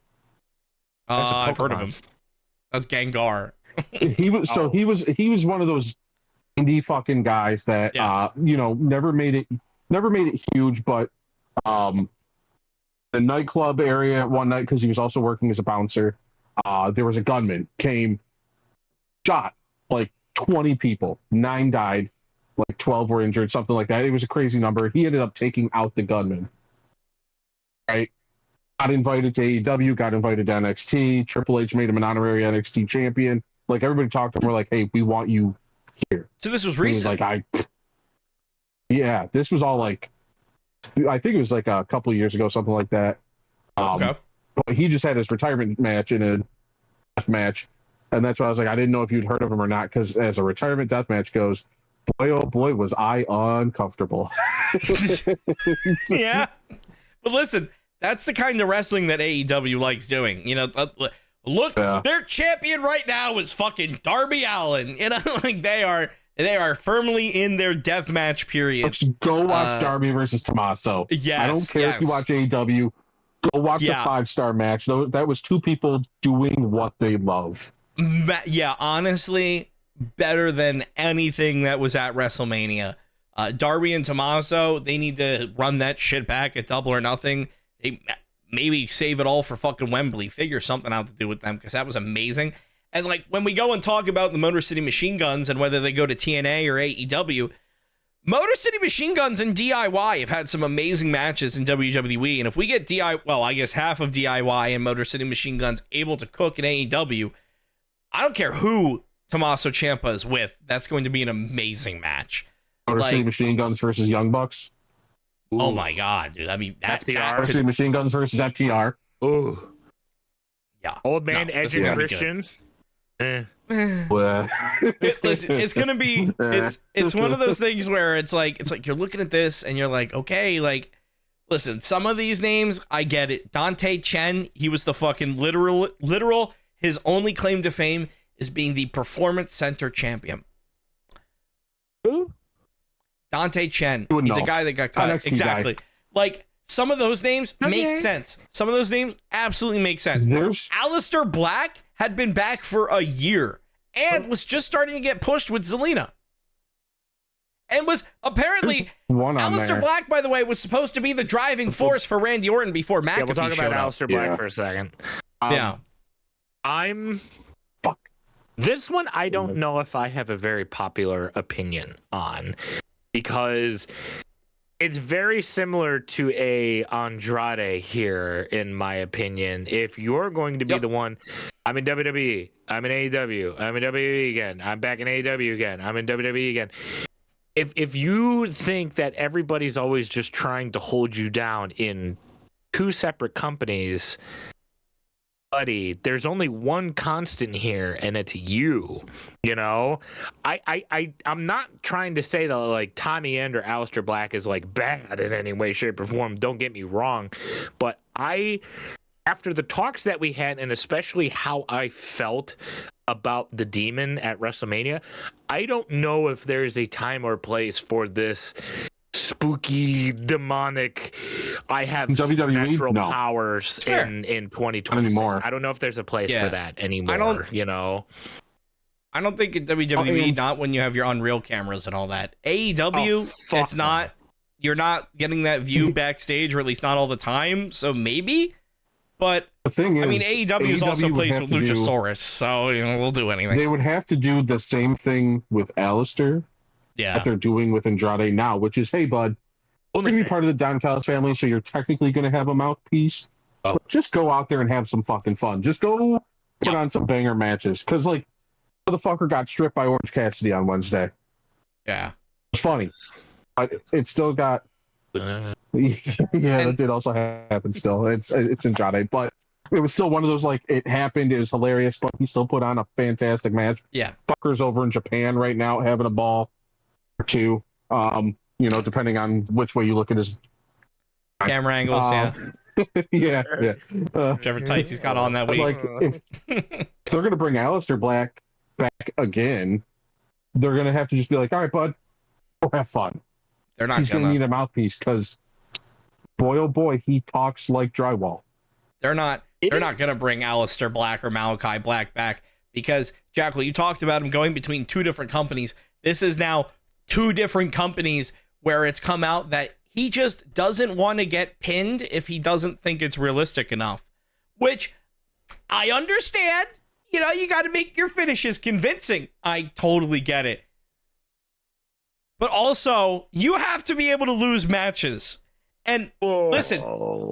I've heard of him. That's Gengar. He was one of those indie fucking guys that never made it huge, but the nightclub area one night, because he was also working as a bouncer, there was a gunman shot like 20 people, 9 died, like 12 were injured, something like that. It was a crazy number. He ended up taking out the gunman, right? Got invited to AEW, got invited to NXT. Triple H made him an honorary NXT champion. Like, everybody talked to him, we're like, hey, we want you here. So this was recent. This was all like, I think it was like a couple of years ago, something like that. But he just had his retirement match in a death match, and that's why I was like, I didn't know if you'd heard of him or not, because as a retirement death match goes, boy oh boy was I uncomfortable. Yeah, but listen, that's the kind of wrestling that AEW likes doing. You know, look, their champion right now is fucking Darby Allin. You know, like they are firmly in their deathmatch period. Just go watch Darby versus Tommaso. Yes, I don't care if you watch AEW. Go watch the 5-star match. That was two people doing what they love. Yeah, honestly, better than anything that was at WrestleMania. Darby and Tommaso, they need to run that shit back at Double or Nothing. They maybe save it all for fucking Wembley. Figure something out to do with them, because that was amazing. And like when we go and talk about the Motor City Machine Guns and whether they go to TNA or AEW, Motor City Machine Guns and DIY have had some amazing matches in WWE. And if we get I guess half of DIY and Motor City Machine Guns able to cook in AEW, I don't care who Tommaso Ciampa is with. That's going to be an amazing match. Motor City Machine Guns versus Young Bucks. Ooh. Oh my God, dude! I mean, FTR. Motor City Machine Guns versus FTR. Ooh, yeah. Old man Edge and Christian. Listen, it's gonna be it's one of those things where it's like you're looking at this and you're like, okay, like, listen, some of these names I get it. Dante Chen, he was the fucking literal. His only claim to fame is being the Performance Center champion. Who? Dante Chen. He's a guy that got cut. NXT exactly. Guy. Like, some of those names make sense. Some of those names absolutely make sense. Aleister Black had been back for a year, and was just starting to get pushed with Zelina. And was apparently Aleister Black, by the way, was supposed to be the driving force for Randy Orton before McAfee we'll talk showed about up. Aleister Black for a second. This one, I don't know if I have a very popular opinion on, because it's very similar to a Andrade here, in my opinion. If you're going to be the one, I'm in WWE, I'm in AEW, I'm in WWE again, I'm back in AEW again, I'm in WWE again. If you think that everybody's always just trying to hold you down in two separate companies, buddy, there's only one constant here, and it's you. You know, I'm not trying to say that like Tommy End or Aleister Black is like bad in any way, shape, or form. Don't get me wrong, but after the talks that we had, and especially how I felt about the Demon at WrestleMania, I don't know if there's a time or place for this spooky, demonic, I have supernatural powers in 2026. I don't know if there's a place for that anymore. I don't think in WWE, not when you have your Unreal cameras and all that. AEW, it's not, you're not getting that view backstage, or at least not all the time, so maybe. But the thing is, I mean, AEW is also a place with Luchasaurus, so we'll do anything. They would have to do the same thing with Aleister that they're doing with Andrade now, which is, hey, bud, you're going to be part of the Don Callis family, so you're technically going to have a mouthpiece. But just go out there and have some fucking fun. Just go put on some banger matches. Because, like, motherfucker got stripped by Orange Cassidy on Wednesday. Yeah. It's funny. But it still got... that did also happen still. It's Andrade, but it was still one of those, like, it happened, it was hilarious, but he still put on a fantastic match. Yeah. Fucker's over in Japan right now having a ball or two, depending on which way you look at his camera angles. Whichever tights he's got on that week. Like, if they're going to bring Aleister Black back again, they're going to have to just be like, all right, bud, go have fun. They're not He's going to need a mouthpiece, because boy, oh boy, he talks like drywall. They're not going to bring Aleister Black or Malachi Black back, because, Jackal, you talked about him going between two different companies. This is now two different companies where it's come out that he just doesn't want to get pinned if he doesn't think it's realistic enough, which I understand. You got to make your finishes convincing. I totally get it. But also, you have to be able to lose matches. And listen,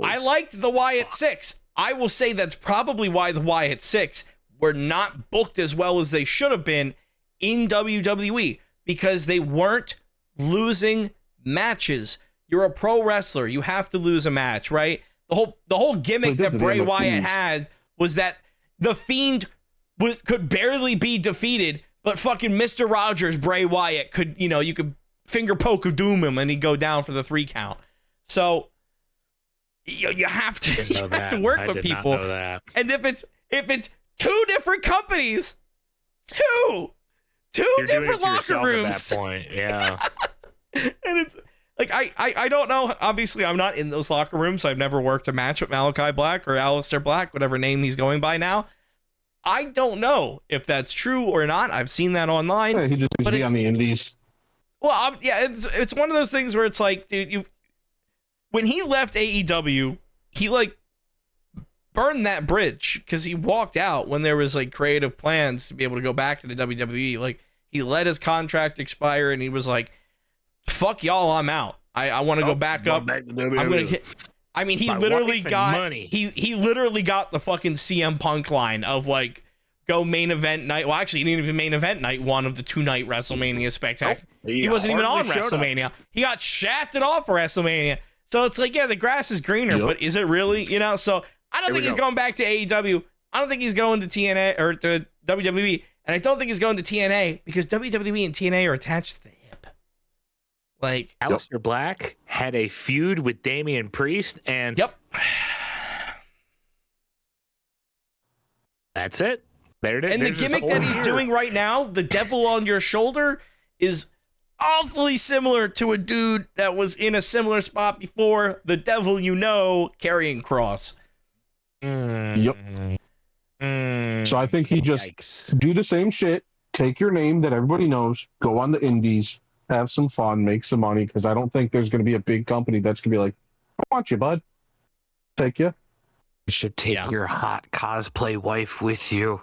I liked the Wyatt Six. I will say that's probably why the Wyatt Six were not booked as well as they should have been in WWE, because they weren't losing matches. You're a pro wrestler. You have to lose a match, right? The whole gimmick that Bray Wyatt had was that the Fiend could barely be defeated, but fucking Mr. Rogers, Bray Wyatt, could, you could finger poke of doom him and he'd go down for the 3 count. So you have to work with people. And if it's two different companies, two different locker rooms. At that point. Yeah. And it's like, I don't know. Obviously, I'm not in those locker rooms. I've never worked a match with Malachi Black or Aleister Black, whatever name he's going by now. I don't know if that's true or not. I've seen that online. Yeah, he just needs to be on the indies. Well, it's one of those things where it's like, dude, when he left AEW, he like burned that bridge, because he walked out when there was like creative plans to be able to go back to the WWE. Like, he let his contract expire and he was like, fuck y'all, I'm out. I want to go back up. I'm gonna get. I mean, he literally got money. He literally got the fucking CM Punk line of like, go main event night. Well, actually, he didn't even main event night one of the 2-night WrestleMania spectacle. He wasn't even on WrestleMania. He got shafted off for WrestleMania. So it's like, yeah, the grass is greener, but is it really? So I don't think he's going back to AEW. I don't think he's going to TNA or to WWE, and I don't think he's going to TNA, because WWE and TNA are attached to the hip. Like, Aleister Black had a feud with Damian Priest, and that's it. There it is. And the gimmick that he's doing right now, the devil on your shoulder, is awfully similar to a dude that was in a similar spot before, the devil carrying cross. So I think he just do the same shit, take your name that everybody knows, go on the indies, have some fun, make some money, because I don't think there's going to be a big company that's going to be like, I want you, bud. Take you. You should take your hot cosplay wife with you.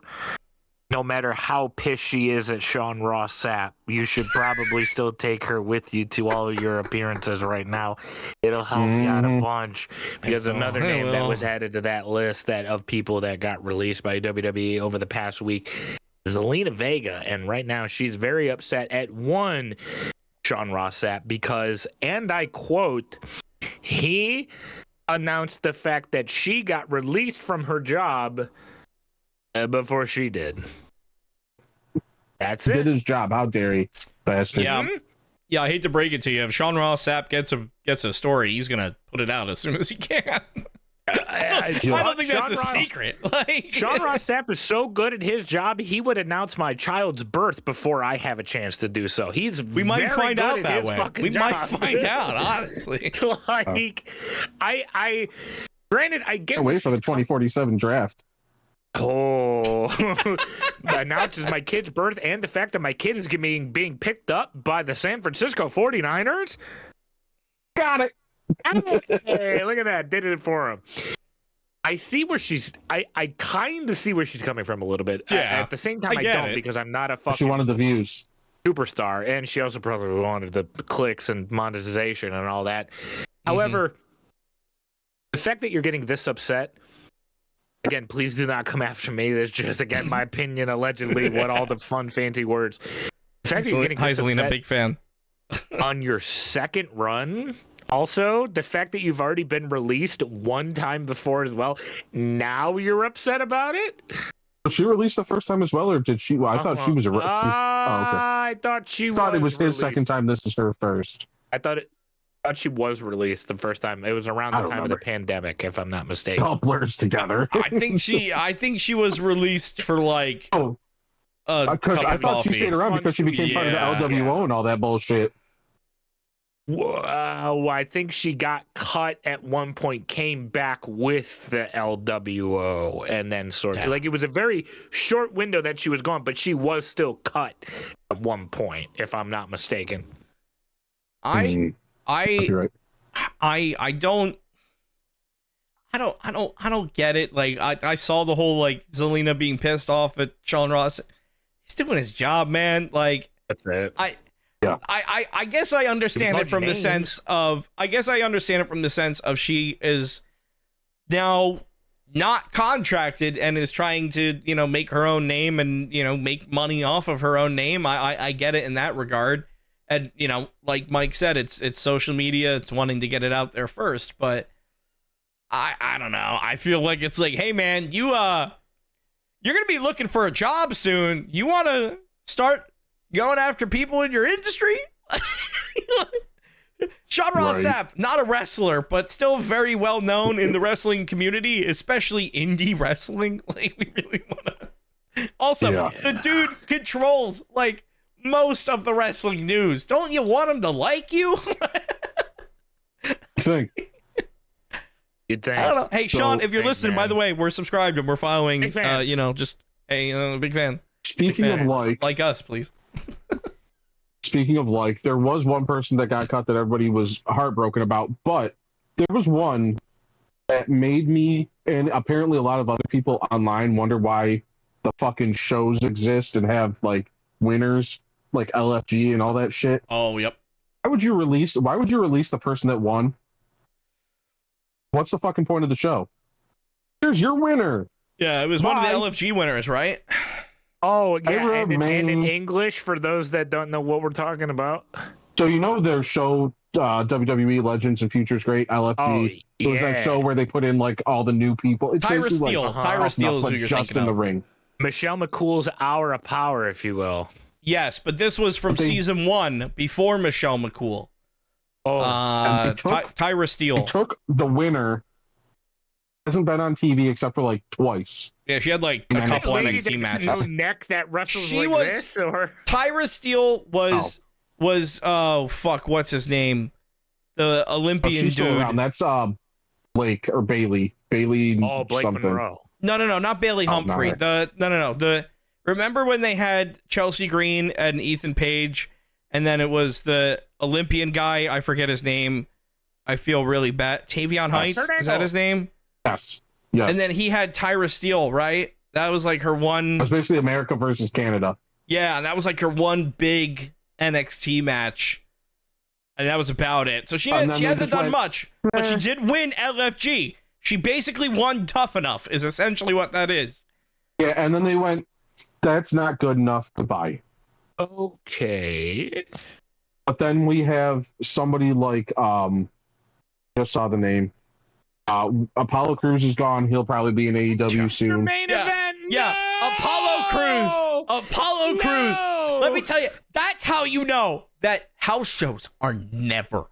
No matter how pissed she is at Sean Ross Sapp, you should probably still take her with you to all of your appearances right now. It'll help you out a bunch. Because another name that was added to that list of people that got released by WWE over the past week is Zelina Vega. And right now she's very upset at one Sean Ross Sapp because, and I quote, he announced the fact that she got released from her job before she did. That's it. Did his job. How dare he, bastard? Yeah. I hate to break it to you. If Sean Ross Sapp gets a story, he's gonna put it out as soon as he can. I don't think that's a secret. Like, Sean Ross Sapp is so good at his job, he would announce my child's birth before I have a chance to do so. We might find out that way. We might find out, honestly. Like, I granted, I get. Can't wait for the 2047 draft. Oh, announces my kid's birth and the fact that my kid is being picked up by the San Francisco 49ers. Got it. Hey, look at that. Did it for him. I see where I kind of see where she's coming from a little bit. Yeah. At the same time, I don't because I'm not a fucking She wanted the views. superstar. And she also probably wanted the clicks and monetization and all that. However, the fact that you're getting this upset, again, please do not come after me. This is just, again, my opinion, allegedly, what all the fun, fancy words. The fact that you're getting this upset big fan. on your second run, also, the fact that you've already been released one time before as well, now you're upset about it? Was she released the first time as well, or did she? Well, I thought she was a. Okay. I thought she thought it was his released. second time. This is her first. I thought she was released the first time. It was around the time of the pandemic, if I'm not mistaken. It all blurs together. I think she was released for like. Because I thought she stayed around because she became part of the LWO and all that bullshit. Wow, I think she got cut at one point, came back with the LWO, and then sort of like it was a very short window that she was gone, but she was still cut at one point, if I'm not mistaken. I don't get it. Like I saw the whole like Zelina being pissed off at Sean Ross. He's doing his job, man. Like that's it. I guess I understand it from the sense of she is now not contracted and is trying to, make her own name and, make money off of her own name. I get it in that regard. And, like Mike said, it's social media. It's wanting to get it out there first. But I don't know. I feel like it's like, hey, man, you're going to be looking for a job soon. You want to start going after people in your industry? Sean Ross Sapp, not a wrestler, but still very well known in the wrestling community, especially indie wrestling. Like, we really want to. Also, the dude controls like most of the wrestling news. Don't you want him to like you? You'd think. I don't know. Hey, Sean, if you're listening, by the way, we're subscribed and we're following. Big fans. Big fan. Speaking of like us, please. Speaking of there was one person that got cut that everybody was heartbroken about, but there was one that made me and apparently a lot of other people online wonder why the fucking shows exist and have like winners like LFG and all that shit. Oh, yep. Why would you release the person that won? What's the fucking point of the show? Here's your winner. Yeah, it was one of the LFG winners, right? Oh, yeah, and in English, for those that don't know what we're talking about. So their show, WWE Legends and Futures Great, LFG. Oh, it was that show where they put in, like, all the new people. It's Tyra Steele. Tyra Steele is who you're just thinking in of. the ring. Michelle McCool's Hour of Power, if you will. Yes, but this was from season 1, before Michelle McCool. Oh. Tyra Steele. They took the winner. Hasn't been on TV except for, like, twice. Yeah, she had like a couple NXT matches. No neck that wrestles this, or Tyra Steele was what's his name? The Olympian she's dude. Still around. That's Blake or Bailey. Bailey Blake something. Monroe. No, not Bailey Humphrey. Right. The Remember when they had Chelsea Green and Ethan Page, and then it was the Olympian guy, I forget his name. I feel really bad. Tavion Heights, is that his name? Yes. Yes. And then he had Tyra Steele, right? That was like her one. It was basically America versus Canada. Yeah, and that was like her one big NXT match. And that was about it. So she hasn't done much, but she did win LFG. She basically won Tough Enough, is essentially what that is. Yeah, and then they went, that's not good enough, goodbye. Okay. But then we have somebody like, just saw the name. Apollo Crews is gone. He'll probably be in AEW soon. Main event. Yeah. No! Apollo Crews. Let me tell you, that's how you know that house shows are never,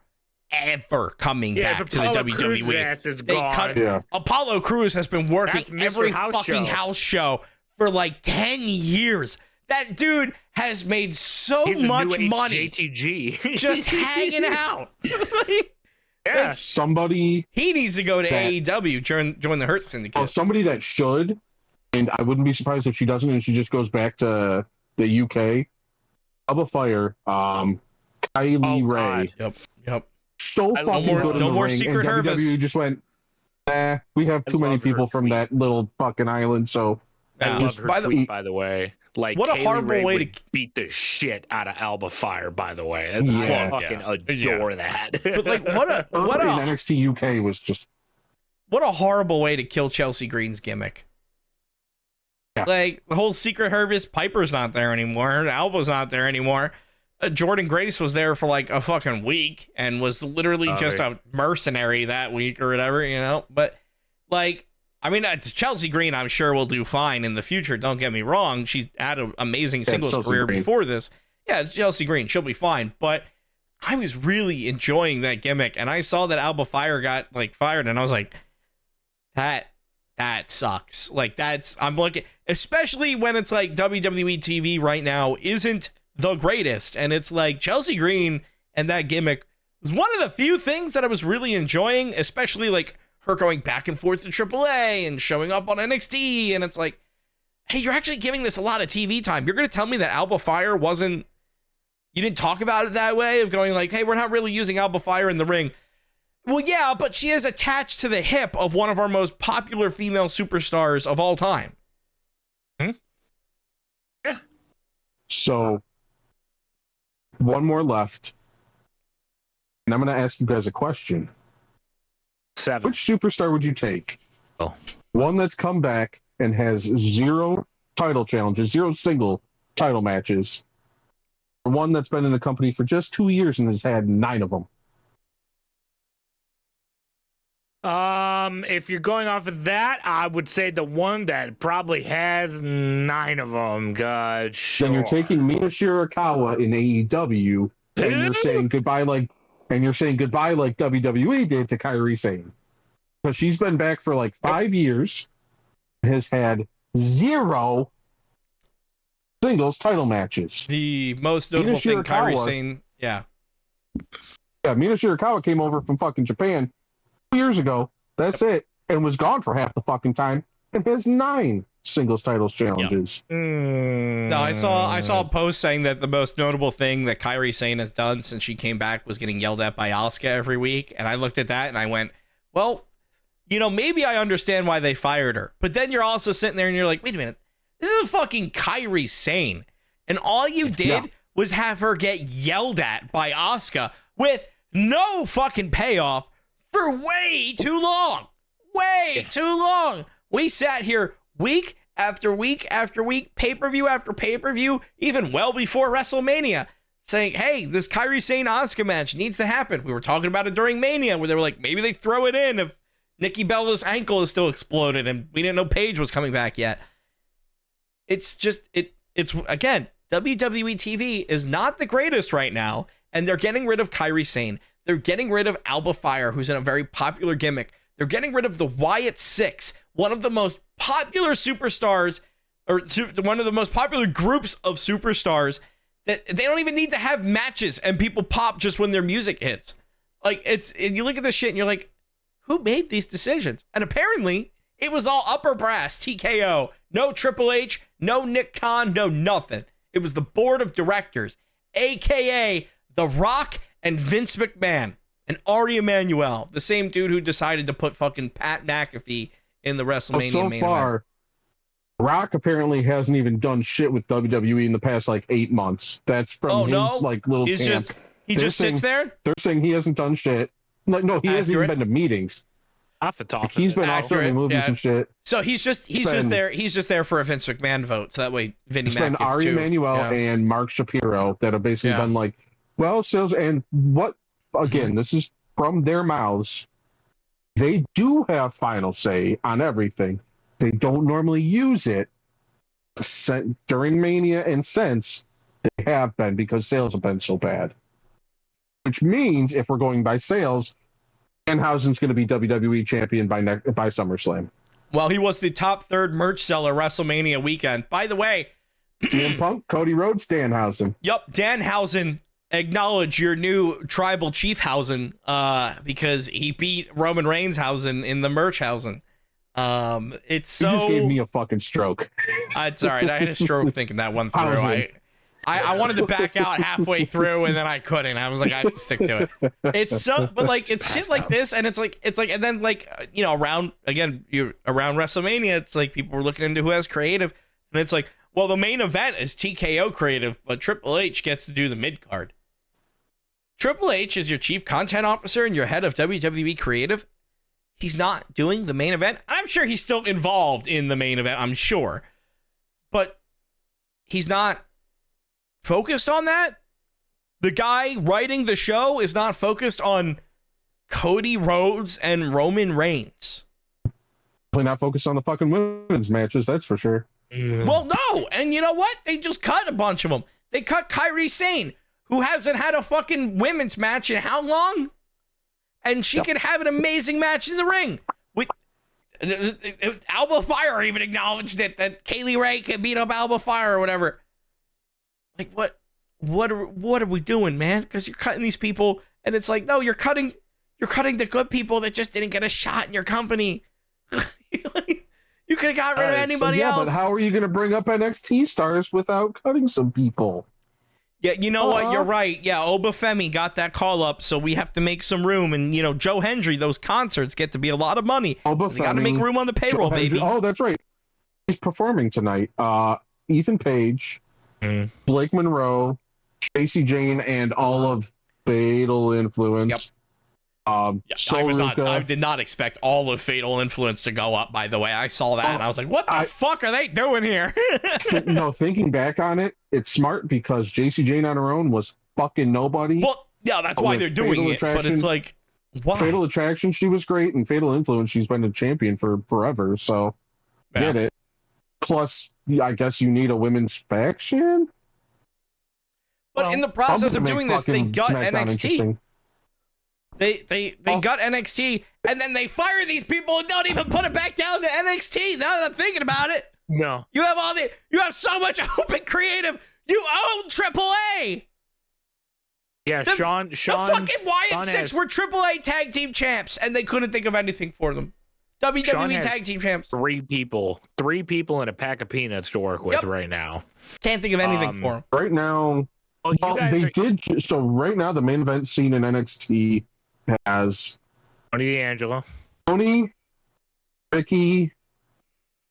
ever coming back to the WWE. Ass is gone. Apollo Crews has been working every fucking house show for like 10 years. That dude has made so much money JTG. just hanging out. Yeah. Somebody He needs to go to AEW, join the Hurt Syndicate. Somebody that should, and I wouldn't be surprised if she doesn't, and she just goes back to the UK. Alba Fire, Kylie Ray. Yep. So fucking good in the ring. Secret and Hervis. WWE just went, we have too many people from that little fucking island, so. I love her tweet, by the way. Like, what a horrible way to beat the shit out of Alba Fire, by the way. Yeah. I fucking adore that. But like, what a NXT UK was just, what a horrible way to kill Chelsea Green's gimmick. Yeah. Like, the whole Secret Hervis, Piper's not there anymore. Alba's not there anymore. Jordan Grace was there for like a fucking week and was literally just a mercenary that week or whatever, you know? But like, I mean, Chelsea Green, I'm sure will do fine in the future. Don't get me wrong. She's had an amazing singles career before this. Yeah, it's Chelsea Green. She'll be fine. But I was really enjoying that gimmick. And I saw that Alba Fire got like fired. And I was like, that sucks. Like, I'm looking, especially when it's like WWE TV right now isn't the greatest. And it's like Chelsea Green and that gimmick was one of the few things that I was really enjoying, especially like her going back and forth to AAA and showing up on NXT. And it's like, hey, you're actually giving this a lot of TV time. You're going to tell me that Alba Fire you didn't talk about it that way of going like, hey, we're not really using Alba Fire in the ring. Well, yeah, but she is attached to the hip of one of our most popular female superstars of all time. Yeah. So, one more left. And I'm going to ask you guys a question. 7. Which superstar would you take? Oh. One that's come back and has 0 title challenges, 0 single title matches. Or one that's been in the company for just 2 years and has had 9 of them. If you're going off of that, I would say the one that probably has 9 of them. God, sure. Then you're taking Mina Shirakawa in AEW, and you're saying goodbye like WWE did to Kairi Sane. Because she's been back for like 5 years, has had 0 singles title matches. The most notable thing, Kairi Sane, yeah, Mina Shirakawa came over from fucking Japan 2 years ago. That's it, and was gone for half the fucking time, and has 9 singles titles challenges. Yep. No, I saw a post saying that the most notable thing that Kairi Sane has done since she came back was getting yelled at by Asuka every week, and I looked at that and I went, well, you know, maybe I understand why they fired her, but then you're also sitting there and you're like, wait a minute, this is a fucking Kairi Sane, and all you did was have her get yelled at by Asuka with no fucking payoff for way too long. Too long. We sat here week after week after week, pay-per-view after pay-per-view, even well before WrestleMania, saying, hey, this Kairi Sane Asuka match needs to happen. We were talking about it during Mania, where they were like, maybe they throw it in if Nikki Bella's ankle is still exploded and we didn't know Paige was coming back yet. It's just, it's again, WWE TV is not the greatest right now, and they're getting rid of Kairi Sane. They're getting rid of Alba Fire, who's in a very popular gimmick. They're getting rid of the Wyatt Six, one of the most popular superstars, or one of the most popular groups of superstars that they don't even need to have matches and people pop just when their music hits. Like, and you look at this shit and you're like, who made these decisions? And apparently It was all upper brass, TKO. No Triple H, no Nick Khan, no nothing. It was the board of directors, a.k.a. The Rock and Vince McMahon and Ari Emanuel, the same dude who decided to put fucking Pat McAfee in the WrestleMania main event. Rock apparently hasn't even done shit with WWE in the past like 8 months. That's from his like little camp. He just sits there? They're saying he hasn't done shit. Like, no, he hasn't even been to meetings. He's been off filming movies and shit. So he's just there. He's just there for a Vince McMahon vote. So that way Vinny Mac gets Ari Emanuel and Mark Shapiro that have basically been like, well, sales and what again, this is from their mouths. They do have final say on everything. They don't normally use it during Mania, and since they have been because sales have been so bad. Which means if we're going by sales, Danhausen's going to be WWE champion by SummerSlam. Well, he was the top 3rd merch seller WrestleMania weekend. By the way, CM Punk, Cody Rhodes, Danhausen. Yep, Danhausen, acknowledge your new tribal chiefhausen because he beat Roman Reignshausen in the merchhausen. It's so. You just gave me a fucking stroke. It's all right. I had a stroke thinking that one through. I wanted to back out halfway through and then I couldn't. I was like, I have to stick to it. It's so, but like, it's shit like this, and it's like, and then like, around WrestleMania, it's like people were looking into who has creative, and it's like, well, the main event is TKO creative, but Triple H gets to do the mid card. Triple H is your chief content officer and your head of WWE creative. He's not doing the main event. I'm sure he's still involved in the main event, I'm sure, but he's not focused on that. The guy writing the show is not focused on Cody Rhodes and Roman Reigns. Definitely not focused on the fucking women's matches, that's for sure. Well, no, and you know what? They just cut a bunch of them. They cut Kairi Sane, who hasn't had a fucking women's match in how long? And she could have an amazing match in the ring. With Alba Fire even acknowledged it, that Kaylee Ray can beat up Alba Fire or whatever. Like, what are we doing, man? Because you're cutting these people, and it's like, no, you're cutting the good people that just didn't get a shot in your company. You could have got rid of anybody else. But how are you going to bring up NXT stars without cutting some people? Yeah, you know what? You're right. Yeah, Obafemi got that call up, so we have to make some room. And, Joe Hendry, those concerts get to be a lot of money. They got to make room on the payroll, baby. Oh, that's right. He's performing tonight. Ethan Page, Blake Monroe, Stacey Jane, and all of Fatal Influence. Yep. I did not expect all of Fatal Influence to go up, by the way. I saw that and I was like, what the fuck are they doing here? No, thinking back on it, it's smart because Stacey Jane on her own was fucking nobody. Well, yeah, that's why they're doing it, but it's like, why? Fatal Attraction, she was great, and Fatal Influence, she's been a champion for forever, so get it. Plus, I guess you need a women's faction? But in the process of doing this, they gut NXT. They gut NXT, and then they fire these people and don't even put it back down to NXT. Now that I'm thinking about it, no, you have so much open creative. You own AAA. Yeah, Sean. The fucking Wyatt Six were AAA tag team champs, and they couldn't think of anything for them. WWE tag team champs. Three people and a pack of peanuts to work with right now. Can't think of anything for them right now. So right now, the main event scene in NXT has Tony D'Angelo, Ricky,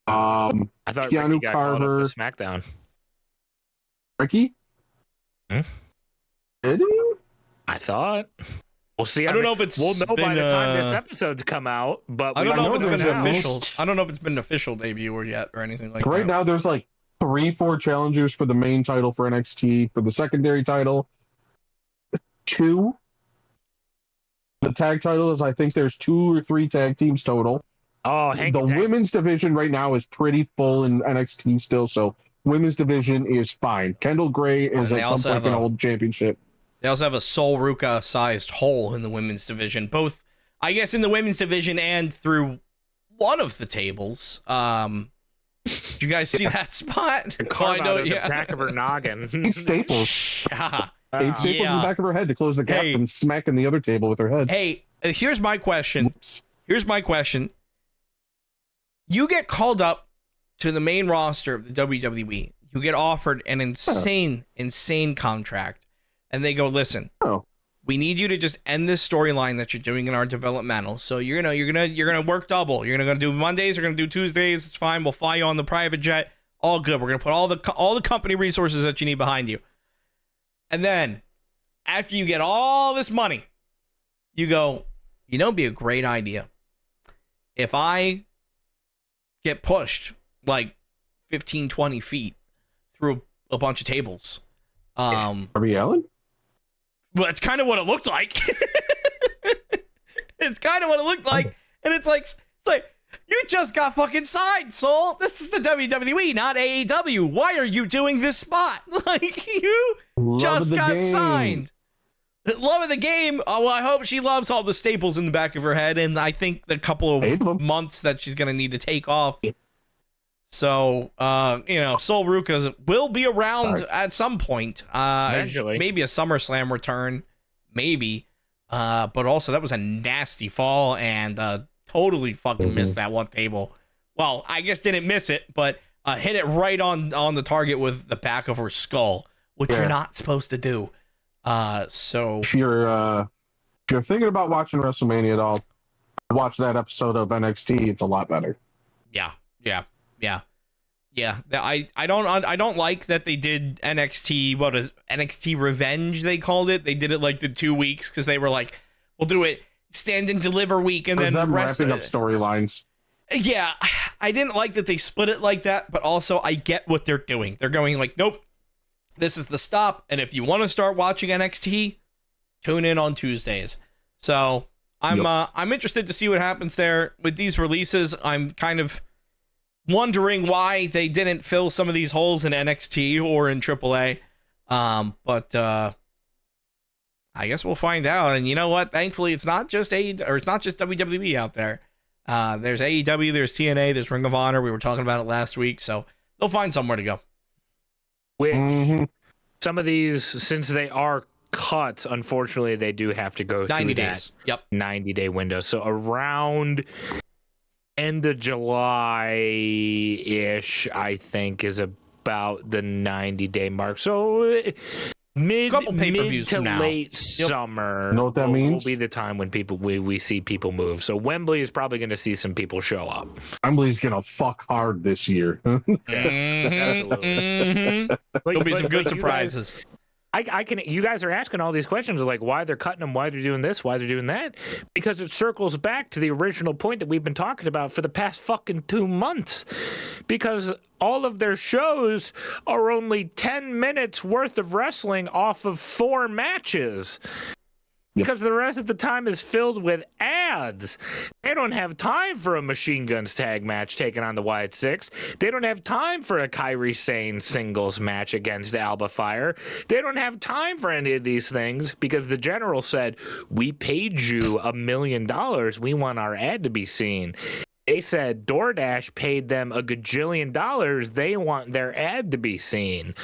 I thought Keanu Ricky got Carver, called up to SmackDown. Ricky? Did he? I thought. We'll see. We'll know by the time this episode's come out, but I don't know if it's been official. I don't know if it's been an official debut or yet or anything like that. Right now, there's like 3-4 challengers for the main title for NXT. For the secondary title, 2. The tag titles, I think there's 2 or 3 tag teams total. Oh, the women's division right now is pretty full in NXT still, so women's division is fine. Kendall Gray is at some point going to hold championship. They also have a Sol Ruka-sized hole in the women's division, both, I guess, in the women's division and through one of the tables. Did you guys see that spot? The back of her noggin. 8 staples. 8 staples in the back of her head to close the gap from smacking the other table with her head. Hey, here's my question. You get called up to the main roster of the WWE. You get offered an insane contract, and they go, "Listen, we need you to just end this storyline that you're doing in our developmental. So you're gonna work double. You're gonna do Mondays. You're gonna do Tuesdays. It's fine. We'll fly you on the private jet. All good. We're gonna put all the company resources that you need behind you. And then after you get all this money, you go, it'd be a great idea if I get pushed like 15, 20 feet through a bunch of tables." Are we yelling? Well, it's kind of what it looked like. It's kind of what it looked like. And it's like, you just got fucking signed, Soul. This is the WWE, not AEW. Why are you doing this spot? Like, you just got signed. Love of the game. Oh, well, I hope she loves all the staples in the back of her head. And I think the couple of months that she's going to need to take off. So, Sol Ruca will be around at some point. Eventually. Maybe a SummerSlam return. Maybe. But also, that was a nasty fall and totally fucking missed that one table. Well, I guess didn't miss it, but hit it right on the target with the back of her skull, which you're not supposed to do. So if you're thinking about watching WrestleMania at all, watch that episode of NXT. It's a lot better. Yeah. I don't like that they did NXT. What is NXT Revenge? They called it. They did it like the 2 weeks because they were like, "We'll do it Stand and Deliver week," and then the rest wrapping up storylines. Yeah, I didn't like that they split it like that, but also I get what they're doing. They're going like, "Nope, this is the stop." And if you want to start watching NXT, tune in on Tuesdays. So I'm interested to see what happens there with these releases. I'm kind of wondering why they didn't fill some of these holes in NXT or in AAA. But I guess we'll find out. And you know what? Thankfully, it's not just WWE out there. There's AEW, there's TNA, there's Ring of Honor. We were talking about it last week, so they'll find somewhere to go. Which some of these, since they are cuts, unfortunately, they do have to go 90 through days. That 90-day window. So around end of July-ish, I think, is about the 90-day mark. So mid to late summer, know what that means? Will be the time when we see people move. So Wembley is probably going to see some people show up. Wembley's gonna fuck hard this year. Absolutely. There'll be some good surprises. You guys are asking all these questions like why they're cutting them, why they're doing this, why they're doing that, because it circles back to the original point that we've been talking about for the past fucking 2 months, because all of their shows are only 10 minutes worth of wrestling off of 4 matches. Because the rest of the time is filled with ads. They don't have time for a Machine Guns tag match taking on the Wyatt Six. They don't have time for a Kairi Sane singles match against Alba Fire. They don't have time for any of these things because the general said, "We paid you $1 million. We want our ad to be seen." They said DoorDash paid them $1 gajillion. They want their ad to be seen.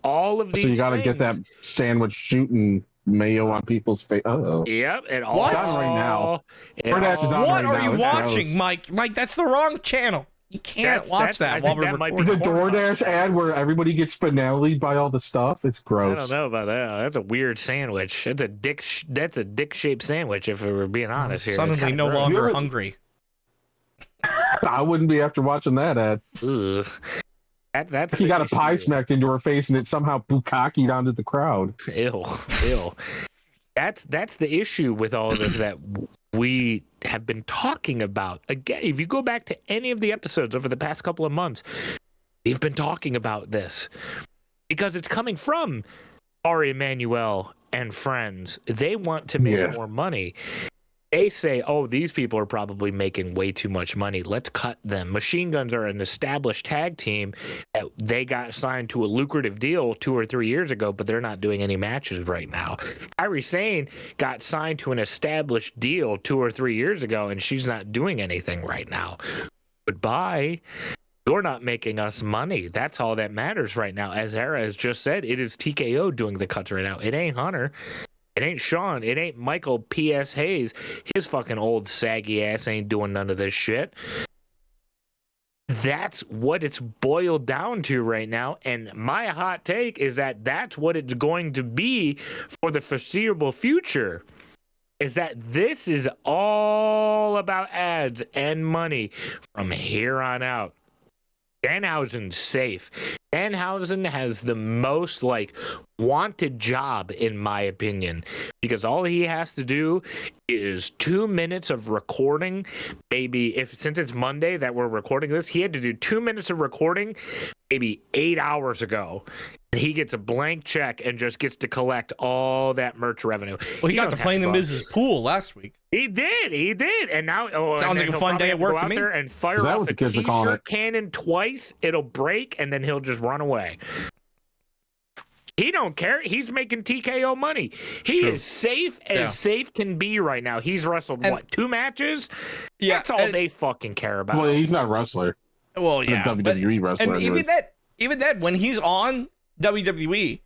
All of these So you got to things, get that sandwich shooting mayo on people's face. Yep, it all. It's on right now. DoorDash is on what right are now. you It's watching, gross. Mike? Mike, that's the wrong channel. You can't watch that while we're recording. The DoorDash ad where everybody gets finale'd by all the stuff. It's gross. I don't know about that. That's a weird sandwich. That's a dick-shaped sandwich. If we were being honest here, Suddenly no longer hungry. I wouldn't be after watching that ad. Ugh. That's You got a pie smacked into her face and it somehow bukkakied onto the crowd. Ew. That's the issue with all of this that we have been talking about. Again, if you go back to any of the episodes over the past couple of months, we've been talking about this because it's coming from Ari Emanuel and friends. They want to make more money. They say, "Oh, these people are probably making way too much money. Let's cut them." Machine Guns are an established tag team. They got signed to a lucrative deal 2 or 3 years ago, but they're not doing any matches right now. Kairi Sane got signed to an established deal 2 or 3 years ago, and she's not doing anything right now. Goodbye. You're not making us money. That's all that matters right now. As Era has just said, it is TKO doing the cuts right now. It ain't Hunter. It ain't Sean. It ain't Michael P.S. Hayes. His fucking old saggy ass ain't doing none of this shit. That's what it's boiled down to right now. And my hot take is that that's what it's going to be for the foreseeable future. Is that this is all about ads and money from here on out. Danhausen's safe. Danhausen has the most wanted job, in my opinion, because all he has to do is 2 minutes of recording. Maybe since it's Monday that we're recording this, he had to do 2 minutes of recording maybe 8 hours ago. And he gets a blank check and just gets to collect all that merch revenue. Well, he got to play in the Mrs. Pool last week. He did. And now sounds like a fun day at work to me. There and fire off a t-shirt cannon twice. It'll break and then he'll just run away. He don't care. He's making TKO money. He is safe as safe can be right now. He's wrestled 2 matches? Yeah, that's all they fucking care about. Well, he's not a wrestler. Well, yeah, a WWE wrestler. And even that, when he's on WWE,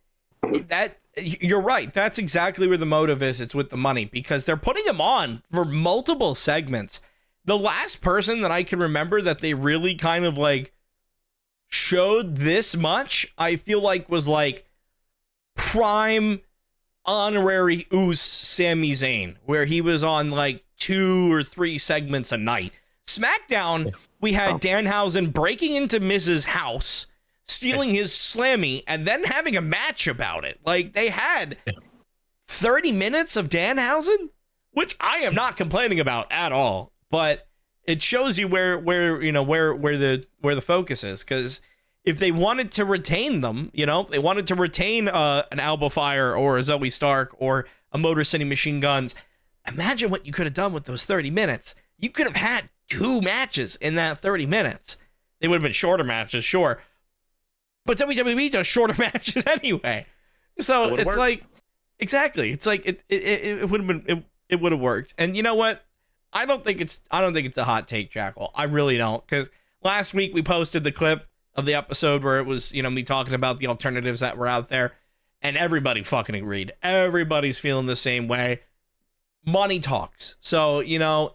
that you're right. That's exactly where the motive is. It's with the money, because they're putting him on for multiple segments. The last person that I can remember that they really kind of showed this much, I feel was prime honorary Oos Sami Zayn, where he was on 2 or 3 segments a night. SmackDown, we had Danhausen breaking into Miz's house, stealing his Slammy, and then having a match about it. They had 30 minutes of Danhausen, which I am not complaining about at all, but it shows you where the focus is. Because if they wanted to retain them, they wanted to retain an Alba Fire or a Zoe Stark or a Motor City Machine Guns, imagine what you could have done with those 30 minutes. You could have had 2 matches in that 30 minutes. They would have been shorter matches, sure. But WWE does shorter matches anyway. So it's exactly. It's it would have been it would have worked. And you know what? I don't think it's a hot take, Jackal. I really don't, because last week we posted the clip of the episode where it was, me talking about the alternatives that were out there, and everybody fucking agreed. Everybody's feeling the same way. Money talks. So,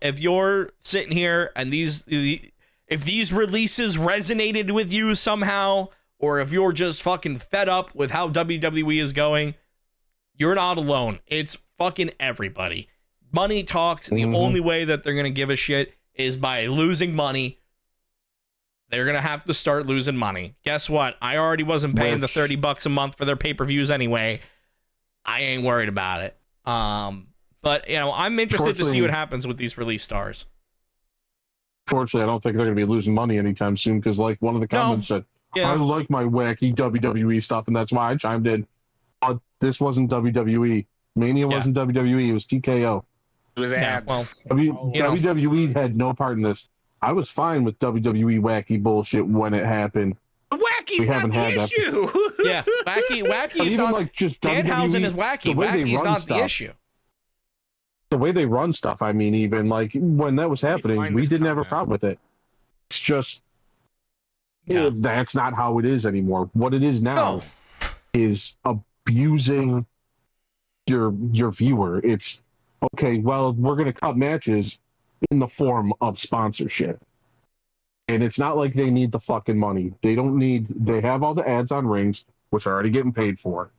if you're sitting here and if these releases resonated with you somehow, or if you're just fucking fed up with how WWE is going, you're not alone. It's fucking everybody. Money talks, and the only way that they're going to give a shit is by losing money. They're going to have to start losing money. Guess what? I already wasn't paying the $30 a month for their pay-per-views anyway. I ain't worried about it. But, I'm interested to see what happens with these release stars. Fortunately, I don't think they're going to be losing money anytime soon, because one of the comments said, I like my wacky WWE stuff, and that's why I chimed in. This wasn't WWE. Mania wasn't WWE. It was TKO. It was ads. WWE had no part in this. I was fine with WWE wacky bullshit when it happened. Wacky's not the issue. Yeah, wacky is not. Just Danhausen is wacky. Wacky's not the issue. The way they run stuff, even when that was happening, we didn't have a problem with it. It's just that's not how it is anymore. What it is now is abusing your viewer. It's okay, well, we're going to cut matches in the form of sponsorship. And it's not like they need the fucking money. They have all the ads on rings, which are already getting paid for.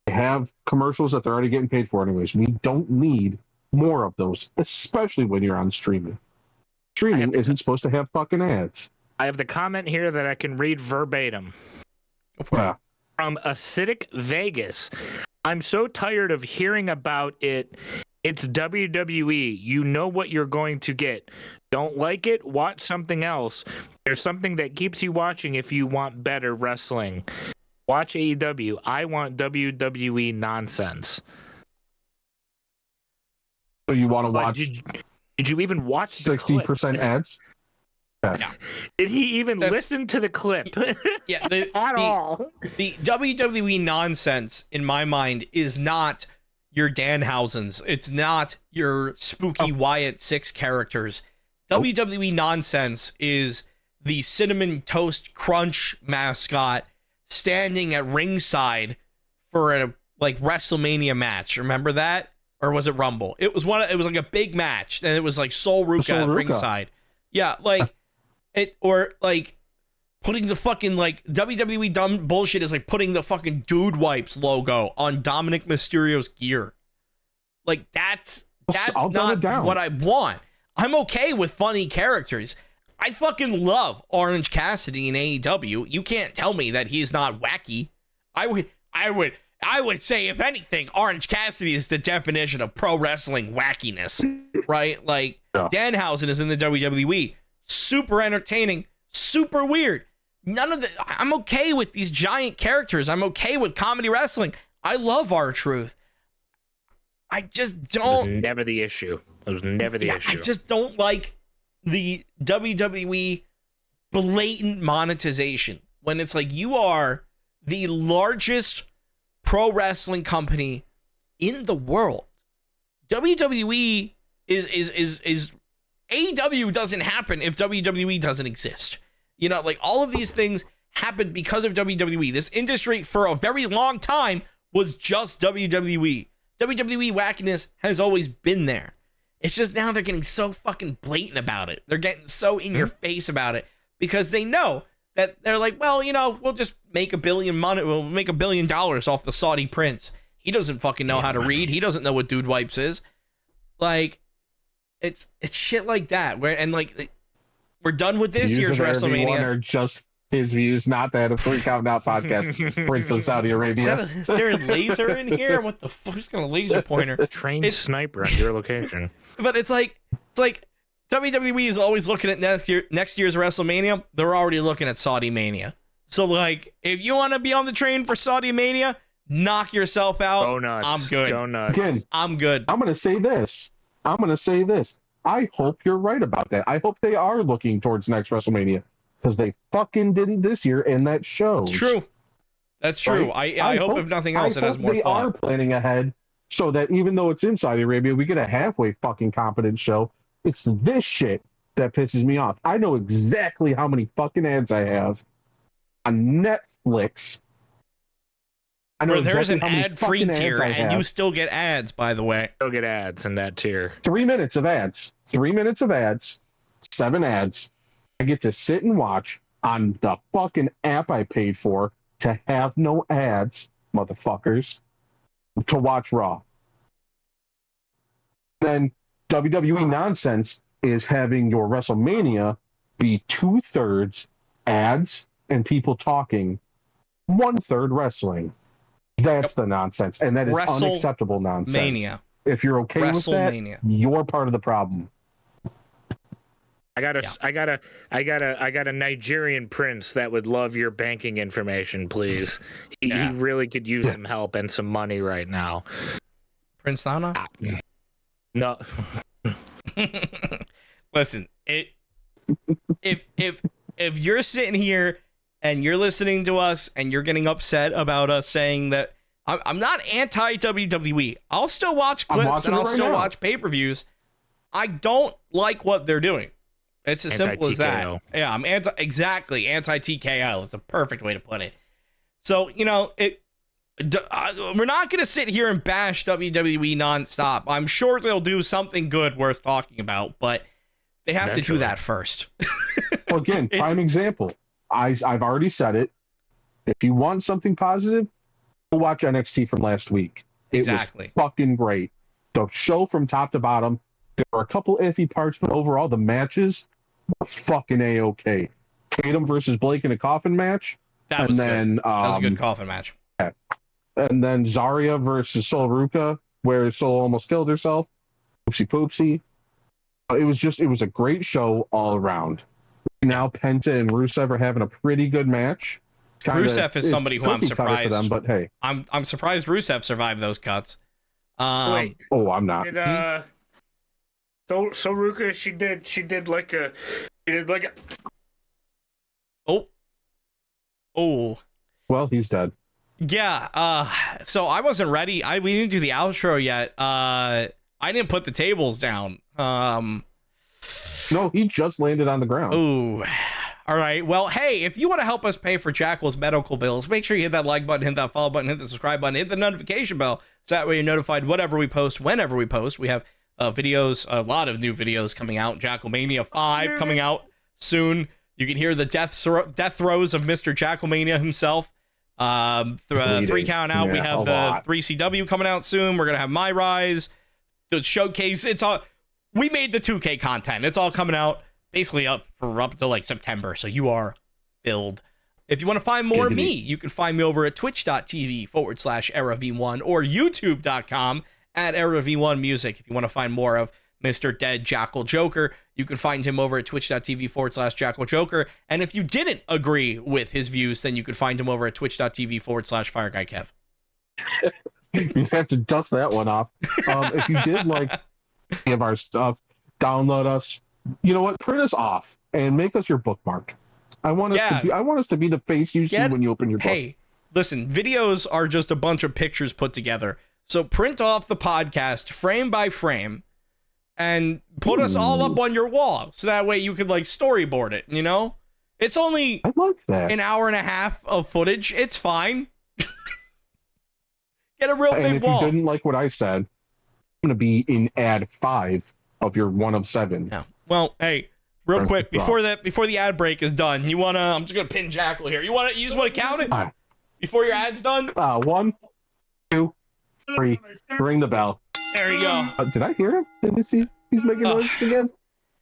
They have commercials that they're already getting paid for anyways. We don't need more of those, especially when you're on streaming. Streaming isn't supposed to have fucking ads. I have the comment here that I can read verbatim. From Acidic Vegas. I'm so tired of hearing about it. It's WWE. You know what you're going to get. Don't like it? Watch something else. There's something that keeps you watching if you want better wrestling. Watch AEW. I want WWE nonsense. So you want to watch? Did you even watch the 60% ads? Yeah. Did he even listen to the clip? At all. The WWE nonsense, in my mind, is not your Danhausens. It's not your spooky Wyatt 6 characters. WWE nonsense is the Cinnamon Toast Crunch mascot standing at ringside for a WrestleMania match. Remember that? Or was it Rumble? It was like a big match, and it was Sol Ruka at ringside. Yeah, or like putting the fucking like WWE dumb bullshit is like putting the fucking Dude Wipes logo on Dominic Mysterio's gear. Like that's not what I want. I'm okay with funny characters. I fucking love Orange Cassidy in AEW. You can't tell me that he's not wacky. I would say, if anything, Orange Cassidy is the definition of pro wrestling wackiness, right? Like, yeah. Danhausen is in the WWE. Super entertaining, super weird. I'm okay with these giant characters. I'm okay with comedy wrestling. I love R-Truth. I just don't. It was never the issue. It was never the issue. I just don't like the WWE blatant monetization when it's like, you are the largest pro wrestling company in the world. WWE is AEW doesn't happen if WWE doesn't exist. You know, like all of these things happened because of WWE. This industry for a very long time was just WWE. WWE wackiness has always been there. It's just now they're getting so fucking blatant about it. They're getting so in your face about it because they know that they're like, well, you know, we'll just make $1 billion. We'll make $1 billion off the Saudi prince. He doesn't fucking know how to read. He doesn't know what Dude Wipes is. Like, it's shit like that. We're done with this year's WrestleMania. Are just his views, not that of Three Count Out podcast. Prince of Saudi Arabia. Is there a laser in here? What the fuck? Who's got a laser pointer? Trained sniper on your location. But it's like WWE is always looking at next year's WrestleMania. They're already looking at Saudi Mania. So like, if you want to be on the train for Saudi Mania, knock yourself out. Go nuts. I'm good. Go nuts. Again, I'm good. I'm gonna say this. I hope you're right about that. I hope they are looking towards next WrestleMania because they fucking didn't this year, and that shows. It's true. That's true. Right? I hope if nothing else, it has more thought. They are planning ahead so that even though it's in Saudi Arabia, we get a halfway fucking competent show. It's this shit that pisses me off. I know exactly how many fucking ads I have on Netflix. I know there's an ad-free tier, and you still get ads, by the way. Still get ads in that tier. 3 minutes of ads. 3 minutes of ads. 7 ads. I get to sit and watch on the fucking app I paid for to have no ads, motherfuckers, to watch Raw. Then WWE nonsense is having your WrestleMania be 2/3 ads and people talking, 1/3 wrestling. That's the nonsense, and that is unacceptable nonsense. Mania. If you're okay with that, you're part of the problem. I got a Nigerian prince that would love your banking information, please. He really could use some help and some money right now. Prince Nana? No. Listen, if you're sitting here and you're listening to us and you're getting upset about us saying that I'm not anti-WWE. I'll still watch clips and I'll still watch pay-per-views. I don't like what they're doing. It's as simple as that. Yeah, I'm anti-TKO. It's a perfect way to put it. So, you know, we're not going to sit here and bash WWE nonstop. I'm sure they'll do something good worth talking about, but they have to do that first. Well, again, prime example. I've already said it. If you want something positive, go watch NXT from last week. It was fucking great. The show from top to bottom. There were a couple iffy parts, but overall the matches were fucking A-okay. Tatum versus Blake in a coffin match. That was good. That was a good coffin match. Yeah. And then Zarya versus Sol Ruka, where Sol almost killed herself. Oopsie poopsie. It was a great show all around. Now Penta and Rusev are having a pretty good match. Rusev is somebody who I'm surprised. Them, but hey, I'm surprised Rusev survived those cuts. Wait. Oh, I'm not. So Ruka, she did like a. Oh. Well, he's dead. Yeah. So I wasn't ready. We didn't do the outro yet. I didn't put the tables down. No, he just landed on the ground. Ooh. All right. Well, hey, if you want to help us pay for Jackal's medical bills, make sure you hit that like button, hit that follow button, hit the subscribe button, hit the notification bell, so that way you're notified whatever we post, whenever we post. We have videos, a lot of new videos coming out. Jackalmania 5 coming out soon. You can hear the death throes of Mr. Jackalmania himself. 3 count out. We have the 3CW coming out soon. We're gonna have My Rise, the showcase. It's all, we made the 2K content. It's all coming out basically up to like September. So you are filled. If you want to find more of me, you can find me over at twitch.tv/EraV1 or youtube.com/EraV1Music. If you want to find more of Mr. Dead Jackal Joker, you can find him over at twitch.tv/Jackal Joker. And if you didn't agree with his views, then you could find him over at twitch.tv/FireGuyKev. You have to dust that one off. If you did like any of our stuff, download us. You know what? Print us off and make us your bookmark. I want us to be the face you see when you open your book. Hey, listen, videos are just a bunch of pictures put together. So print off the podcast frame by frame and put us all up on your wall. So that way you could like storyboard it, you know? It's only an hour and a half of footage. It's fine. Get a real big wall. And if you didn't like what I said, I'm going to be in ad 5 of your 1 of 7. Yeah. Well, hey, real quick, before the ad break is done, I'm just gonna pin Jackal here. You just wanna count it? Before your ad's done? 1, 2, 3, ring the bell. There you go. Did I hear him? Did you see he's making noises again?